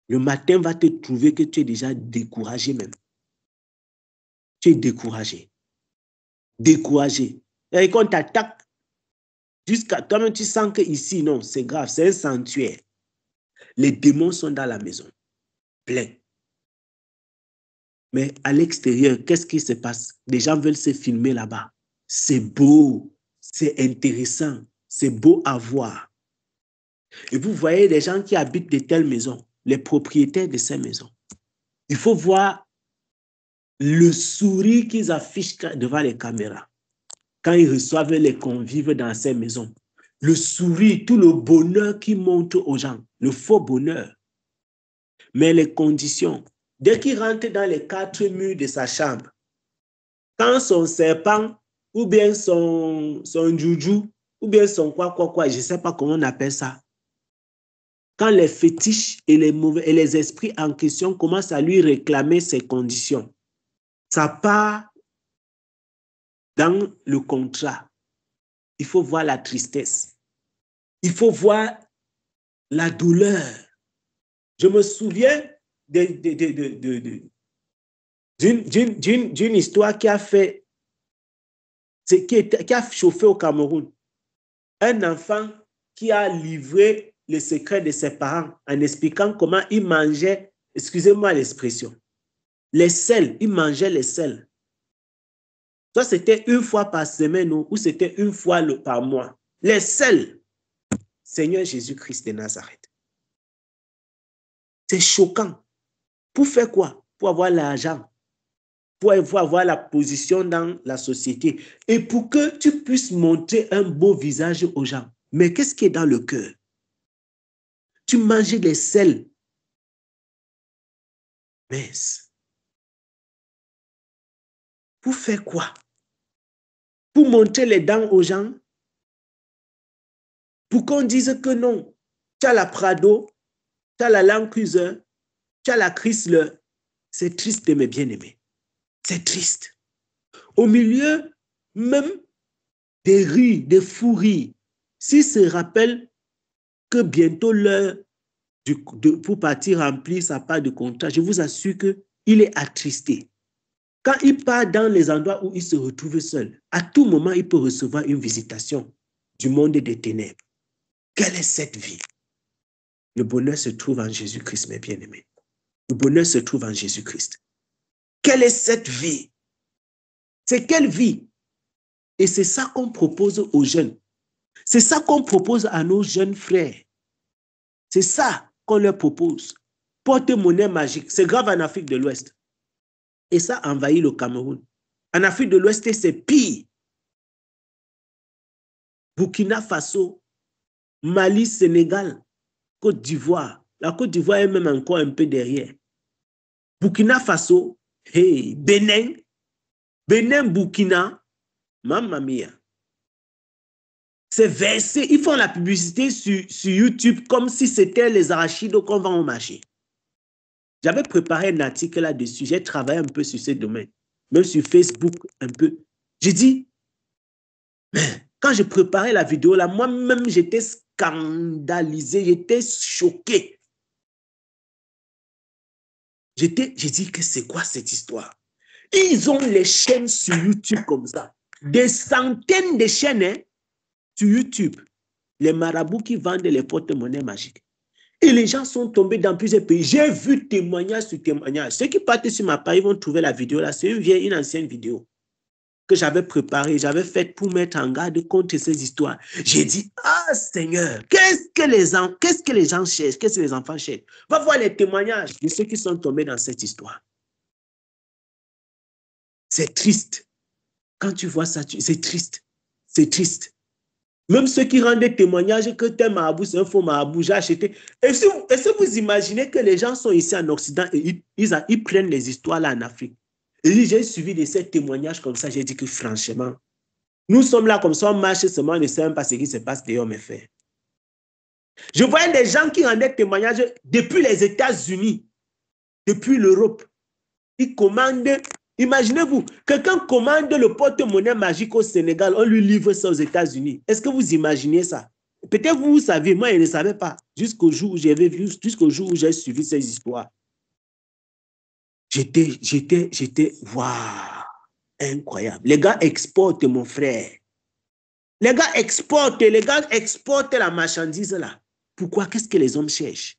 Le matin va te trouver que tu es déjà découragé même. Tu es découragé. Découragé. Et quand on t'attaque, jusqu'à toi-même, tu sens que ici, non, c'est grave, c'est un sanctuaire. Les démons sont dans la maison, plein. Mais à l'extérieur, qu'est-ce qui se passe? Les gens veulent se filmer là-bas. C'est beau, c'est intéressant, c'est beau à voir. Et vous voyez des gens qui habitent de telles maisons, les propriétaires de ces maisons. Il faut voir le sourire qu'ils affichent devant les caméras. Quand ils reçoivent les convives dans ces maisons. Le sourire, tout le bonheur qu'ils montrent aux gens, le faux bonheur. Mais les conditions, dès qu'il rentre dans les 4 murs de sa chambre, quand son serpent, ou bien son joujou, ou bien son quoi, je ne sais pas comment on appelle ça, quand les fétiches et les esprits en question commencent à lui réclamer ses conditions, ça part dans le contrat. Il faut voir la tristesse. Il faut voir la douleur. Je me souviens d'une histoire qui a chauffé au Cameroun. Un enfant qui a livré le secret de ses parents en expliquant comment il mangeait, excusez-moi l'expression, les sels, il mangeait les sels. Soit c'était une fois par semaine ou c'était une fois par mois. Les sels, Seigneur Jésus-Christ de Nazareth. C'est choquant. Pour faire quoi? Pour avoir l'argent, pour avoir la position dans la société et pour que tu puisses montrer un beau visage aux gens. Mais qu'est-ce qui est dans le cœur? Tu manges des sels. Mince. Pour faire quoi? Pour montrer les dents aux gens? Pour qu'on dise que non, tu as la Prado, tu as la Land Cruiser, tu as la Chrysler. C'est triste, mes bien-aimés. C'est triste. Au milieu même des rires, des fous rires, s'ils se rappellent que bientôt l'heure pour partir remplir sa part de contrat, je vous assure qu'il est attristé. Quand il part dans les endroits où il se retrouve seul, à tout moment, il peut recevoir une visitation du monde des ténèbres. Quelle est cette vie? Le bonheur se trouve en Jésus-Christ, mes bien-aimés. Le bonheur se trouve en Jésus-Christ. Quelle est cette vie? C'est quelle vie? Et c'est ça qu'on propose aux jeunes. C'est ça qu'on propose à nos jeunes frères. C'est ça qu'on leur propose. porte-monnaie magique. C'est grave en Afrique de l'Ouest. Et ça envahit le Cameroun. En Afrique de l'Ouest, c'est pire. Burkina Faso, Mali, Sénégal, Côte d'Ivoire. La Côte d'Ivoire est même encore un peu derrière. Burkina Faso, hey, Bénin, Burkina, mamma mia. C'est versé. Ils font la publicité sur YouTube comme si c'était les arachides qu'on vend au marché. J'avais préparé un article là-dessus. J'ai travaillé un peu sur ce domaine. Même sur Facebook, un peu. J'ai dit, quand je préparais la vidéo là, moi-même, j'étais scandalisé, j'étais choqué. J'ai dit que c'est quoi cette histoire? Ils ont les chaînes sur YouTube comme ça. Des centaines de chaînes hein, sur YouTube. Les marabouts qui vendent les porte-monnaies magiques. Et les gens sont tombés dans plusieurs pays. J'ai vu témoignage sur témoignage. Ceux qui partent sur ma page, ils vont trouver la vidéo là. C'est une ancienne vidéo que j'avais préparée, j'avais faite pour mettre en garde contre ces histoires. J'ai dit, ah Seigneur, qu'est-ce que les gens cherchent, qu'est-ce que les enfants cherchent? Va voir les témoignages de ceux qui sont tombés dans cette histoire. C'est triste. Quand tu vois ça, c'est triste. C'est triste. Même ceux qui rendent des témoignages que tel marabout, c'est un faux marabout, j'ai acheté. Est-ce que vous imaginez que les gens sont ici en Occident et ils prennent les histoires là en Afrique? Et j'ai suivi de ces témoignages comme ça, j'ai dit que franchement, nous sommes là comme ça, on marche seulement, on ne sait même pas ce qui se passe dehors, mes frères. Je voyais des gens qui rendaient témoignages depuis les États-Unis, depuis l'Europe. Ils commandent, imaginez-vous, quelqu'un commande le porte-monnaie magique au Sénégal, on lui livre ça aux États-Unis. Est-ce que vous imaginez ça? Peut-être vous savez, moi je ne savais pas, jusqu'au jour où j'avais vu, jusqu'au jour où j'ai suivi ces histoires. J'étais, waouh, incroyable. Les gars exportent, mon frère. Les gars exportent la marchandise là. Pourquoi? Qu'est-ce que les hommes cherchent?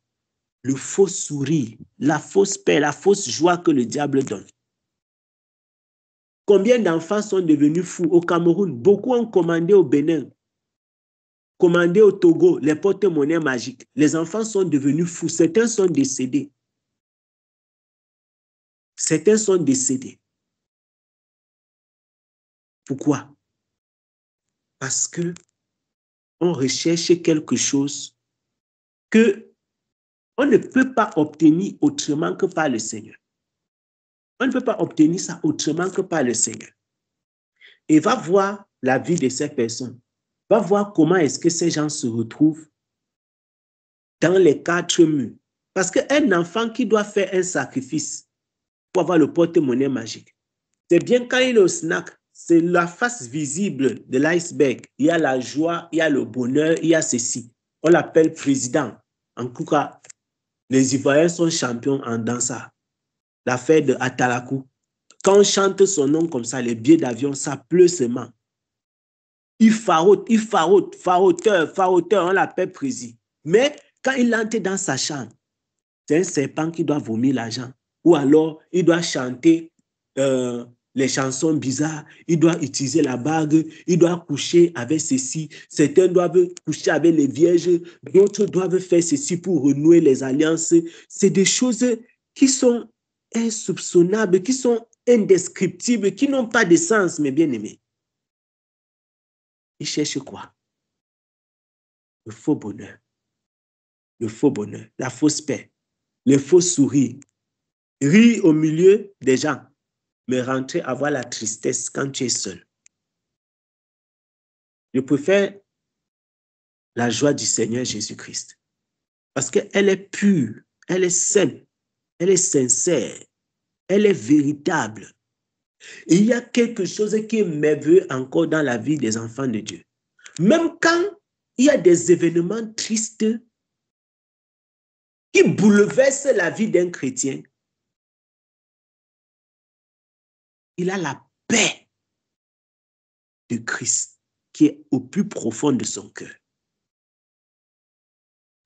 Le faux sourire, la fausse paix, la fausse joie que le diable donne. Combien d'enfants sont devenus fous au Cameroun? Beaucoup ont commandé au Bénin, commandé au Togo, les porte-monnaies magiques. Les enfants sont devenus fous. Certains sont décédés. Certains sont décédés. Pourquoi? Parce que on recherche quelque chose que on ne peut pas obtenir autrement que par le Seigneur. On ne peut pas obtenir ça autrement que par le Seigneur. Et va voir la vie de ces personnes. Va voir comment est-ce que ces gens se retrouvent dans les 4 murs. Parce qu'un enfant qui doit faire un sacrifice pour avoir le porte-monnaie magique, c'est bien quand il est au snack, c'est la face visible de l'iceberg. Il y a la joie, il y a le bonheur, il y a ceci. On l'appelle président. En tout cas, les Ivoiriens sont champions en dansant. L'affaire de Atalakou. Quand on chante son nom comme ça, les billets d'avion, ça pleut seulement. Il faroteur, on l'appelle président. Mais quand il entre dans sa chambre, c'est un serpent qui doit vomir l'argent. Ou alors, il doit chanter les chansons bizarres, il doit utiliser la bague, il doit coucher avec ceci. Certains doivent coucher avec les vierges, d'autres doivent faire ceci pour renouer les alliances. C'est des choses qui sont insoupçonnables, qui sont indescriptibles, qui n'ont pas de sens, mes bien-aimés. Ils cherchent quoi? Le faux bonheur. Le faux bonheur, la fausse paix, le faux sourire. Rire au milieu des gens, mais rentrer avoir la tristesse quand tu es seul. Je préfère la joie du Seigneur Jésus-Christ. Parce qu'elle est pure, elle est saine, elle est sincère, elle est véritable. Et il y a quelque chose qui est merveilleux encore dans la vie des enfants de Dieu. Même quand il y a des événements tristes qui bouleversent la vie d'un chrétien, il a la paix de Christ qui est au plus profond de son cœur.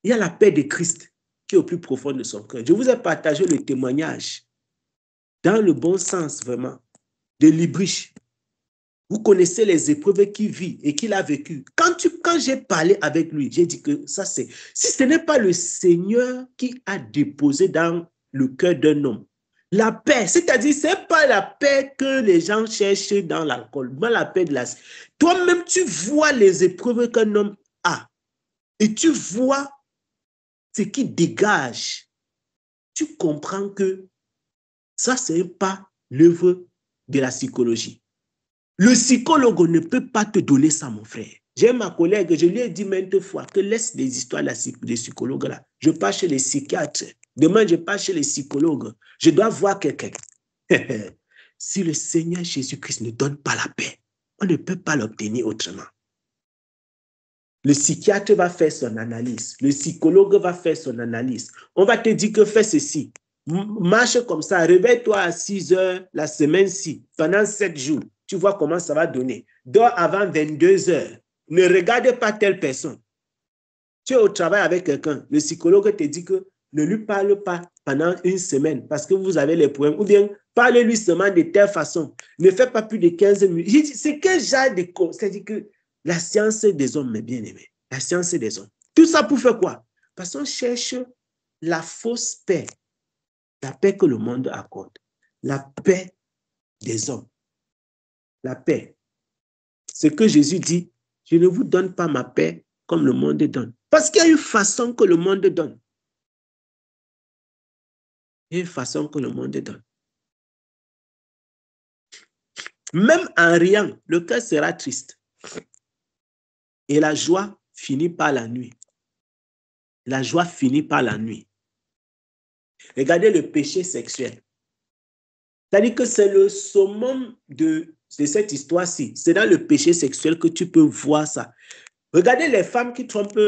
Il y a la paix de Christ qui est au plus profond de son cœur. Je vous ai partagé le témoignage dans le bon sens vraiment de Librich. Vous connaissez les épreuves qu'il vit et qu'il a vécues. Quand j'ai parlé avec lui, j'ai dit que ça c'est... Si ce n'est pas le Seigneur qui a déposé dans le cœur d'un homme, la paix, c'est-à-dire, ce n'est pas la paix que les gens cherchent dans l'alcool, mais la paix de la... Toi-même, tu vois les épreuves qu'un homme a et tu vois ce qui dégage. Tu comprends que ça, ce n'est pas l'œuvre de la psychologie. Le psychologue ne peut pas te donner ça, mon frère. J'ai ma collègue, je lui ai dit maintes fois que laisse les histoires des psychologues là. Je pars chez les psychiatres. Demain, je pars chez les psychologues. Je dois voir quelqu'un. Si le Seigneur Jésus-Christ ne donne pas la paix, on ne peut pas l'obtenir autrement. Le psychiatre va faire son analyse. Le psychologue va faire son analyse. On va te dire que fais ceci. Marche comme ça. Réveille-toi à 6 heures la semaine-ci, pendant 7 jours. Tu vois comment ça va donner. Dors avant 22 heures. Ne regarde pas telle personne. Tu es au travail avec quelqu'un. Le psychologue te dit que ne lui parle pas pendant une semaine parce que vous avez les problèmes. Ou bien, parle-lui seulement de telle façon. Ne fais pas plus de 15 minutes. C'est quel genre de... C'est-à-dire que la science des hommes, mes bien-aimés. La science des hommes. Tout ça pour faire quoi? Parce qu'on cherche la fausse paix. La paix que le monde accorde. La paix des hommes. La paix. Ce que Jésus dit, je ne vous donne pas ma paix comme le monde donne. Parce qu'il y a une façon que le monde donne. Il y a une façon que le monde donne. Même en riant, le cœur sera triste. Et la joie finit par la nuit. La joie finit par la nuit. Regardez le péché sexuel. C'est-à-dire que c'est le summum de cette histoire-ci. C'est dans le péché sexuel que tu peux voir ça. Regardez les femmes qui trompent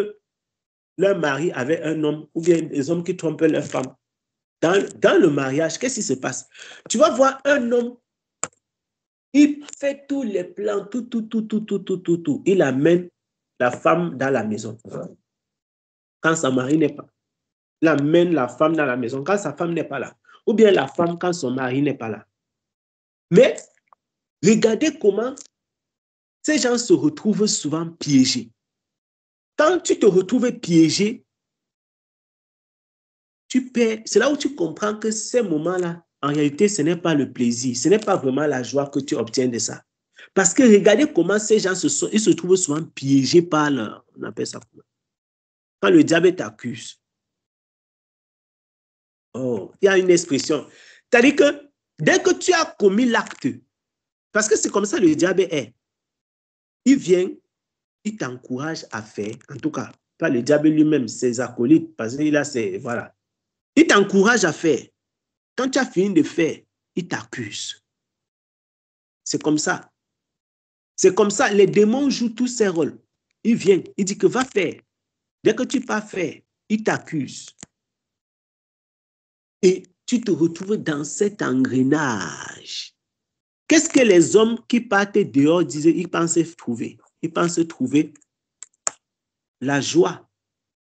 leur mari avec un homme ou bien les hommes qui trompent leur femme. Dans le mariage, qu'est-ce qui se passe? Tu vas voir un homme, il fait tous les plans, tout. Il amène la femme dans la maison. Quand sa mari n'est pas. Il amène la femme dans la maison quand sa femme n'est pas là. Ou bien la femme quand son mari n'est pas là. Mais regardez comment ces gens se retrouvent souvent piégés. Quand tu te retrouves piégé, tu perds. C'est là où tu comprends que ces moments-là, en réalité, ce n'est pas le plaisir. Ce n'est pas vraiment la joie que tu obtiens de ça. Parce que regardez comment ces gens ils se trouvent souvent piégés par leur... On appelle ça comment? Quand le diable t'accuse. Oh, il y a une expression. C'est-à-dire que dès que tu as commis l'acte, parce que c'est comme ça le diable est, il vient, il t'encourage à faire, en tout cas, pas le diable lui-même, ses acolytes, parce qu'il a ses... Voilà. Il t'encourage à faire. Quand tu as fini de faire, il t'accuse. C'est comme ça. C'est comme ça. Les démons jouent tous ces rôles. Il vient, il dit que va faire. Dès que tu pars faire, il t'accuse. Et tu te retrouves dans cet engrenage. Qu'est-ce que les hommes qui partent dehors disaient? Ils pensaient trouver. Ils pensaient trouver la joie.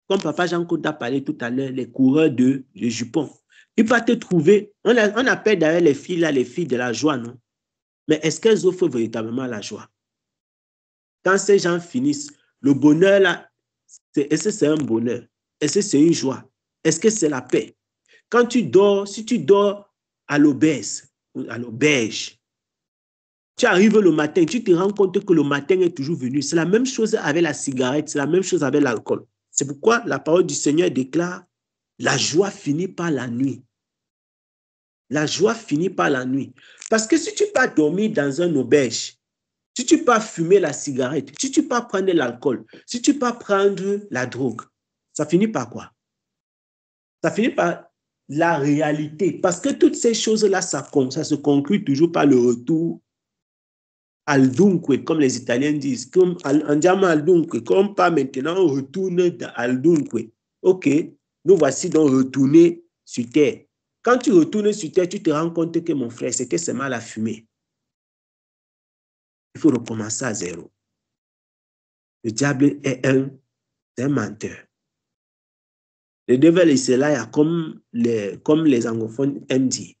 Comme Papa Jean-Claude a parlé tout à l'heure, les coureurs de jupons. Ils partent trouver, on appelle d'ailleurs les filles là, les filles de la joie, non? Mais est-ce qu'elles offrent véritablement la joie? Quand ces gens finissent, le bonheur là, est-ce que c'est un bonheur? Est-ce que c'est une joie? Est-ce que c'est la paix? Quand tu dors, si tu dors à l'auberge, tu arrives le matin, tu te rends compte que le matin est toujours venu. C'est la même chose avec la cigarette, c'est la même chose avec l'alcool. C'est pourquoi la parole du Seigneur déclare, la joie finit par la nuit. La joie finit par la nuit. Parce que si tu pars dormir dans un auberge, si tu pars fumer la cigarette, si tu pars prendre l'alcool, si tu pars prendre la drogue, ça finit par quoi? Ça finit par la réalité. Parce que toutes ces choses-là, ça se conclut toujours par le retour al dunque, comme les Italiens disent. Comme andiamo al dunque, comme pas maintenant, on retourne al dunque. Ok, nous voici donc retournés sur terre. Quand tu retournes sur terre, tu te rends compte que mon frère, c'était seulement la fumée. Il faut recommencer à zéro. Le diable est un menteur. Le devil is a liar, comme les anglophones aiment dire.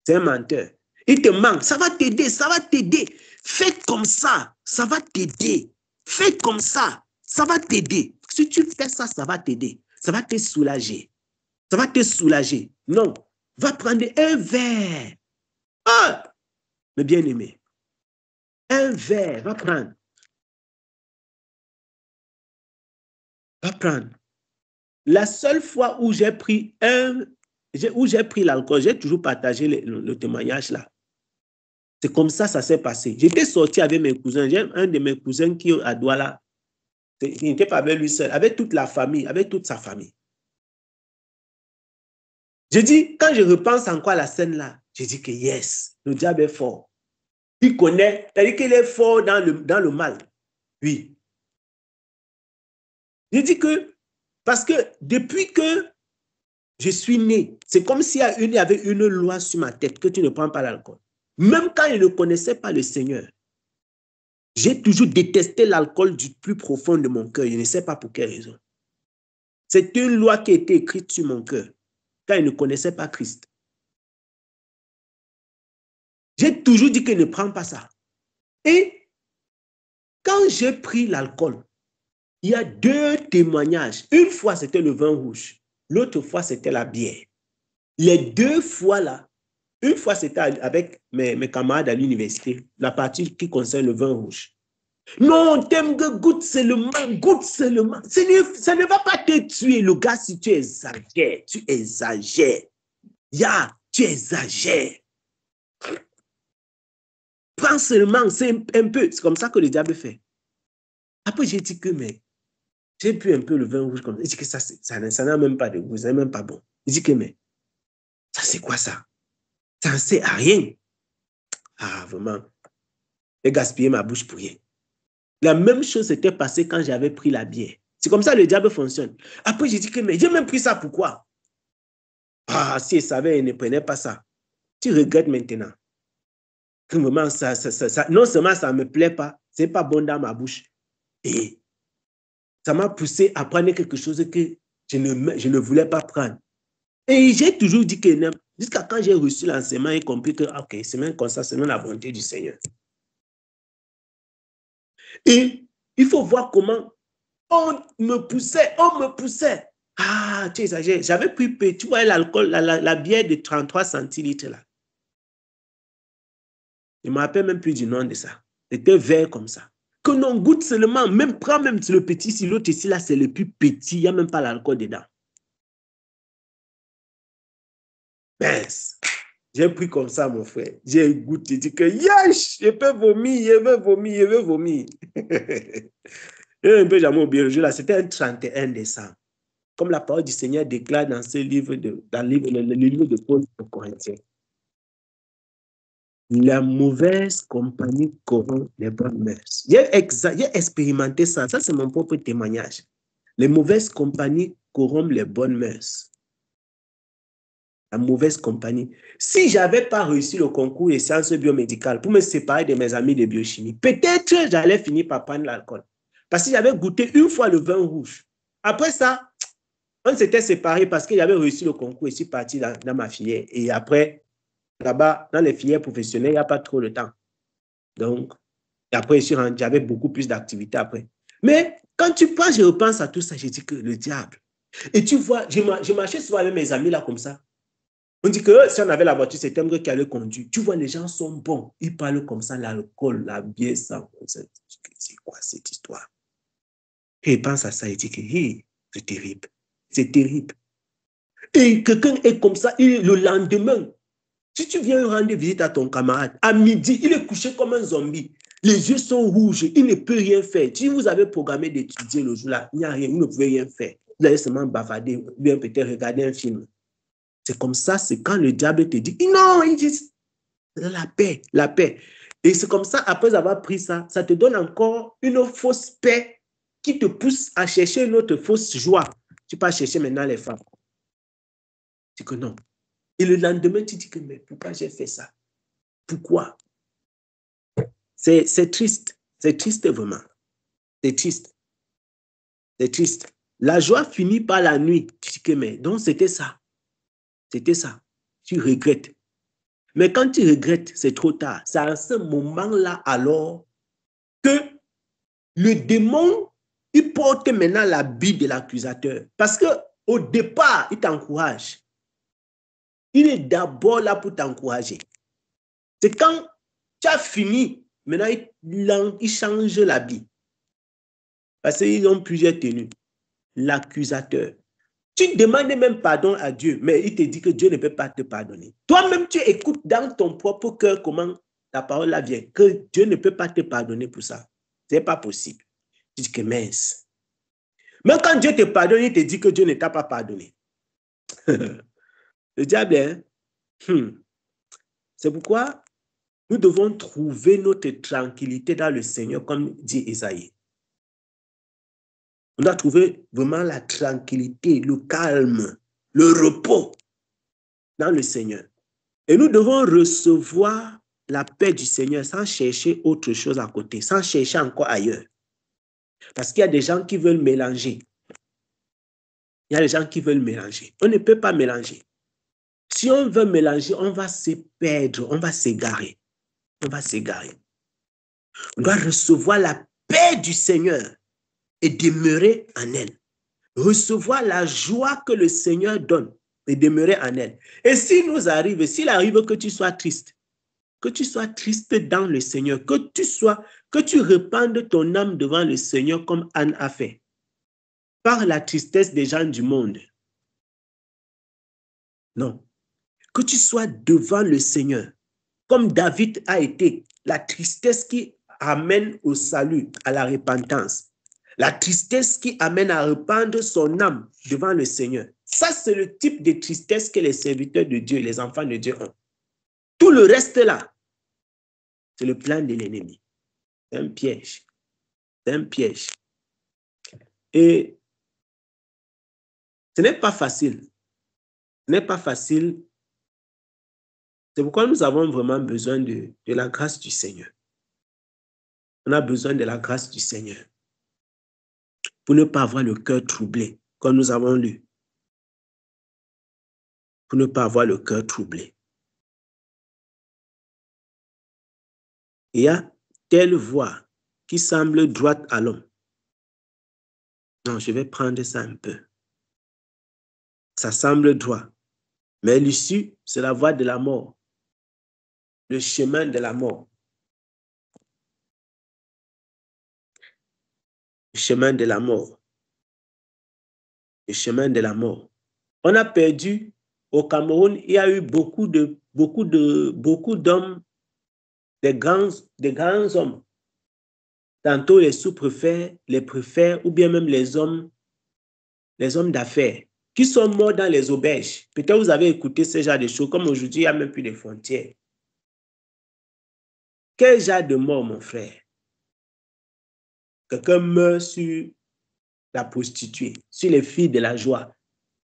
C'est un menteur. Il te manque, ça va t'aider, ça va t'aider. Fais comme ça va t'aider. Fais comme ça va t'aider. Si tu fais ça, ça va t'aider. Ça va te soulager. Ça va te soulager. Non, va prendre un verre. Ah, mes bien-aimés, un verre, va prendre. Va prendre. La seule fois où j'ai pris l'alcool, j'ai toujours partagé le témoignage là. C'est comme ça s'est passé. J'étais sorti avec mes cousins. J'ai un de mes cousins qui est à Douala. Il n'était pas avec lui seul, avec toute la famille, avec toute sa famille. Je dis, quand je repense encore à la scène là, je dis que yes, le diable est fort. Il connaît, c'est-à-dire qu'il est fort dans le mal. Oui. Je dis que, parce que depuis que je suis né, c'est comme s'il y avait une loi sur ma tête que tu ne prends pas l'alcool. Même quand je ne connaissais pas le Seigneur, j'ai toujours détesté l'alcool du plus profond de mon cœur. Je ne sais pas pour quelle raison. C'est une loi qui a été écrite sur mon cœur quand je ne connaissais pas Christ. J'ai toujours dit que ne prends pas ça. Et quand j'ai pris l'alcool, il y a 2 témoignages. Une fois, c'était le vin rouge. L'autre fois, c'était la bière. Les 2 fois là, une fois, c'était avec mes camarades à l'université, la partie qui concerne le vin rouge. Non, t'aimes que goûte seulement, goûte seulement. Ça ne va pas te tuer, le gars, si tu exagères. Tu exagères. Tu exagères. Prends seulement, c'est un peu. C'est comme ça que le diable fait. Après, j'ai dit que, mais, j'ai bu un peu le vin rouge comme ça. Il dit que ça n'a même pas de goût, ça n'est même pas bon. Il dit que, mais, ça c'est quoi ça? Ça ne sert à rien. Ah, vraiment. J'ai gaspillé ma bouche pour rien. La même chose s'était passée quand j'avais pris la bière. C'est comme ça que le diable fonctionne. Après, j'ai dit que, mais j'ai même pris ça, pourquoi? Ah, si il savait, il ne prenait pas ça. Tu regrettes maintenant. Que vraiment, non seulement ça ne me plaît pas, ce n'est pas bon dans ma bouche. Et ça m'a poussé à prendre quelque chose que je ne voulais pas prendre. Et j'ai toujours dit que non. Jusqu'à quand j'ai reçu l'enseignement et compris que, ok, c'est même comme ça, c'est même la volonté du Seigneur. Et il faut voir comment on me poussait. Ah, tu exagères. J'avais pris, tu vois, l'alcool, la bière de 33 centilitres là. Je ne me rappelle même plus du nom de ça. C'était vert comme ça. Que l'on goûte seulement, prends même le petit, si l'autre ici là, c'est le plus petit, il n'y a même pas l'alcool dedans. Mince. J'ai pris comme ça, mon frère. J'ai goûté, j'ai dit que yes, je peux vomir, je veux vomir. Et un peu, jamais oublié le jour là, c'était un 31 décembre. Comme la parole du Seigneur déclare dans ce livre, le livre de Paul aux Corinthiens. La mauvaise compagnie corrompt les bonnes mœurs. J'ai expérimenté ça. Ça, c'est mon propre témoignage. Les mauvaises compagnies corrompent les bonnes mœurs. La mauvaise compagnie. Si je n'avais pas réussi le concours des sciences biomédicales pour me séparer de mes amis de biochimie, peut-être j'allais finir par prendre l'alcool. Parce que j'avais goûté une fois le vin rouge. Après ça, on s'était séparés parce que j'avais réussi le concours et je suis parti dans ma filière. Et après, là-bas, dans les filières professionnelles, il n'y a pas trop de temps. Donc, et après, j'avais beaucoup plus d'activités après. Mais quand je repense à tout ça, je dis que le diable. Et tu vois, je marchais souvent avec mes amis là comme ça. On dit que si on avait la voiture, c'est un gars qui allait conduire. Tu vois, les gens sont bons. Ils parlent comme ça, l'alcool, la bière, ça. C'est quoi cette histoire? Et il pense à ça, il dit que hey, c'est terrible. C'est terrible. Et quelqu'un est comme ça, le lendemain, si tu viens rendre visite à ton camarade, à midi, il est couché comme un zombie. Les yeux sont rouges, il ne peut rien faire. Si vous avez programmé d'étudier le jour-là, il n'y a rien, vous ne pouvez rien faire. Vous allez seulement bavarder, ou bien peut-être regarder un film. C'est comme ça, c'est quand le diable te dit, non, il dit, la paix, la paix. Et c'est comme ça, après avoir pris ça, ça te donne encore une fausse paix qui te pousse à chercher une autre fausse joie. Tu peux chercher maintenant les femmes. Tu dis que non. Et le lendemain, tu dis que, mais pourquoi j'ai fait ça? Pourquoi? C'est triste. C'est triste vraiment. C'est triste. C'est triste. La joie finit par la nuit. Tu dis que, mais donc c'était ça. C'était ça. Tu regrettes. Mais quand tu regrettes, c'est trop tard. C'est à ce moment-là alors que le démon, il porte maintenant l'habit de l'accusateur. Parce qu'au départ, il t'encourage. Il est d'abord là pour t'encourager. C'est quand tu as fini, maintenant il change l'habit. Parce qu'ils ont plusieurs tenues. L'accusateur. Tu demandes même pardon à Dieu, mais il te dit que Dieu ne peut pas te pardonner. Toi-même, tu écoutes dans ton propre cœur comment ta parole là vient, que Dieu ne peut pas te pardonner pour ça. Ce n'est pas possible. Tu dis que mince. Même quand Dieu te pardonne, il te dit que Dieu ne t'a pas pardonné. Le diable, hein? C'est pourquoi nous devons trouver notre tranquillité dans le Seigneur, comme dit Isaïe. On doit trouver vraiment la tranquillité, le calme, le repos dans le Seigneur. Et nous devons recevoir la paix du Seigneur sans chercher autre chose à côté, sans chercher encore ailleurs. Parce qu'il y a des gens qui veulent mélanger. Il y a des gens qui veulent mélanger. On ne peut pas mélanger. Si on veut mélanger, on va se perdre, on va s'égarer. On va s'égarer. On doit recevoir la paix du Seigneur et demeurer en elle. Recevoir la joie que le Seigneur donne et demeurer en elle. Et s'il arrive que tu sois triste dans le Seigneur, que tu répandes ton âme devant le Seigneur comme Anne a fait, par la tristesse des gens du monde. Non. Que tu sois devant le Seigneur, comme David a été, la tristesse qui amène au salut, à la repentance. La tristesse qui amène à répandre son âme devant le Seigneur. Ça, c'est le type de tristesse que les serviteurs de Dieu, les enfants de Dieu ont. Tout le reste là, c'est le plan de l'ennemi. C'est un piège. C'est un piège. Et ce n'est pas facile. Ce n'est pas facile. C'est pourquoi nous avons vraiment besoin de la grâce du Seigneur. On a besoin de la grâce du Seigneur pour ne pas avoir le cœur troublé, comme nous avons lu. Pour ne pas avoir le cœur troublé. Il y a telle voie qui semble droite à l'homme. Non, je vais prendre ça un peu. Ça semble droit. Mais l'issue, c'est la voie de la mort. Le chemin de la mort. Le chemin de la mort. Le chemin de la mort. On a perdu au Cameroun, il y a eu beaucoup d'hommes, des grands hommes. Tantôt les sous-préfets, les préfets, ou bien même les hommes d'affaires, qui sont morts dans les auberges. Peut-être vous avez écouté ce genre de choses, comme aujourd'hui, il n'y a même plus de frontières. Quel genre de mort, mon frère? Quelqu'un meurt sur la prostituée, sur les filles de la joie.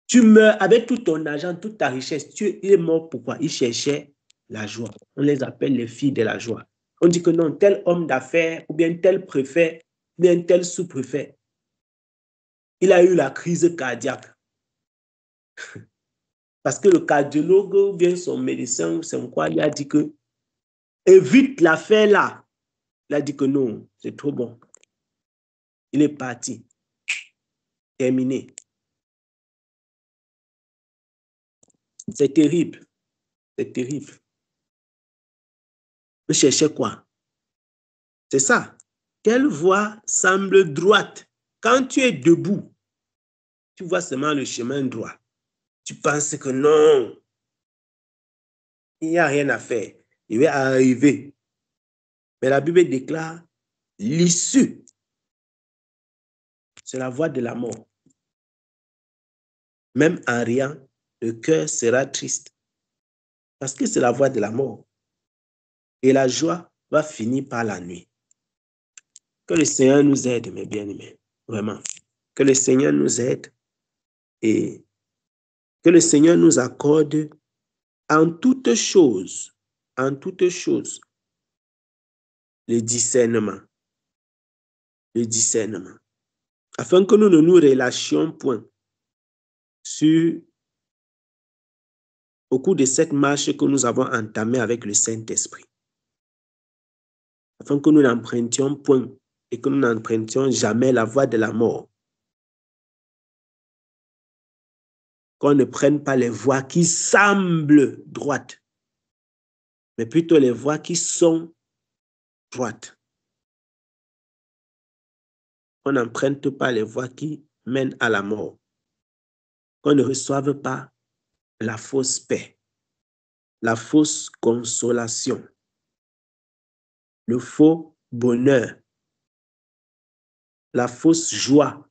Tu meurs avec tout ton argent, toute ta richesse. Il est mort pourquoi? Il cherchait la joie. On les appelle les filles de la joie. On dit que non, tel homme d'affaires, ou bien tel préfet, ou bien tel sous-préfet, il a eu la crise cardiaque. Parce que le cardiologue, ou bien son médecin, ou c'est quoi, il a dit que évite l'affaire là. Il a dit que non, c'est trop bon. Il est parti. Terminé. C'est terrible. C'est terrible. Vous cherchez quoi? C'est ça. Quelle voie semble droite? Quand tu es debout, tu vois seulement le chemin droit. Tu penses que non, il n'y a rien à faire. Il va arriver. Mais la Bible déclare l'issue. C'est la voie de la mort. Même en riant, le cœur sera triste. Parce que c'est la voie de la mort. Et la joie va finir par la nuit. Que le Seigneur nous aide, mes bien-aimés. Vraiment. Que le Seigneur nous aide et que le Seigneur nous accorde en toutes choses, le discernement, afin que nous ne nous relâchions point sur au cours de cette marche que nous avons entamée avec le Saint-Esprit, afin que nous n'empruntions point et que nous n'empruntions jamais la voie de la mort. Qu'on ne prenne pas les voies qui semblent droites, mais plutôt les voies qui sont droites. Qu'on n'emprunte pas les voies qui mènent à la mort. Qu'on ne reçoive pas la fausse paix, la fausse consolation, le faux bonheur, la fausse joie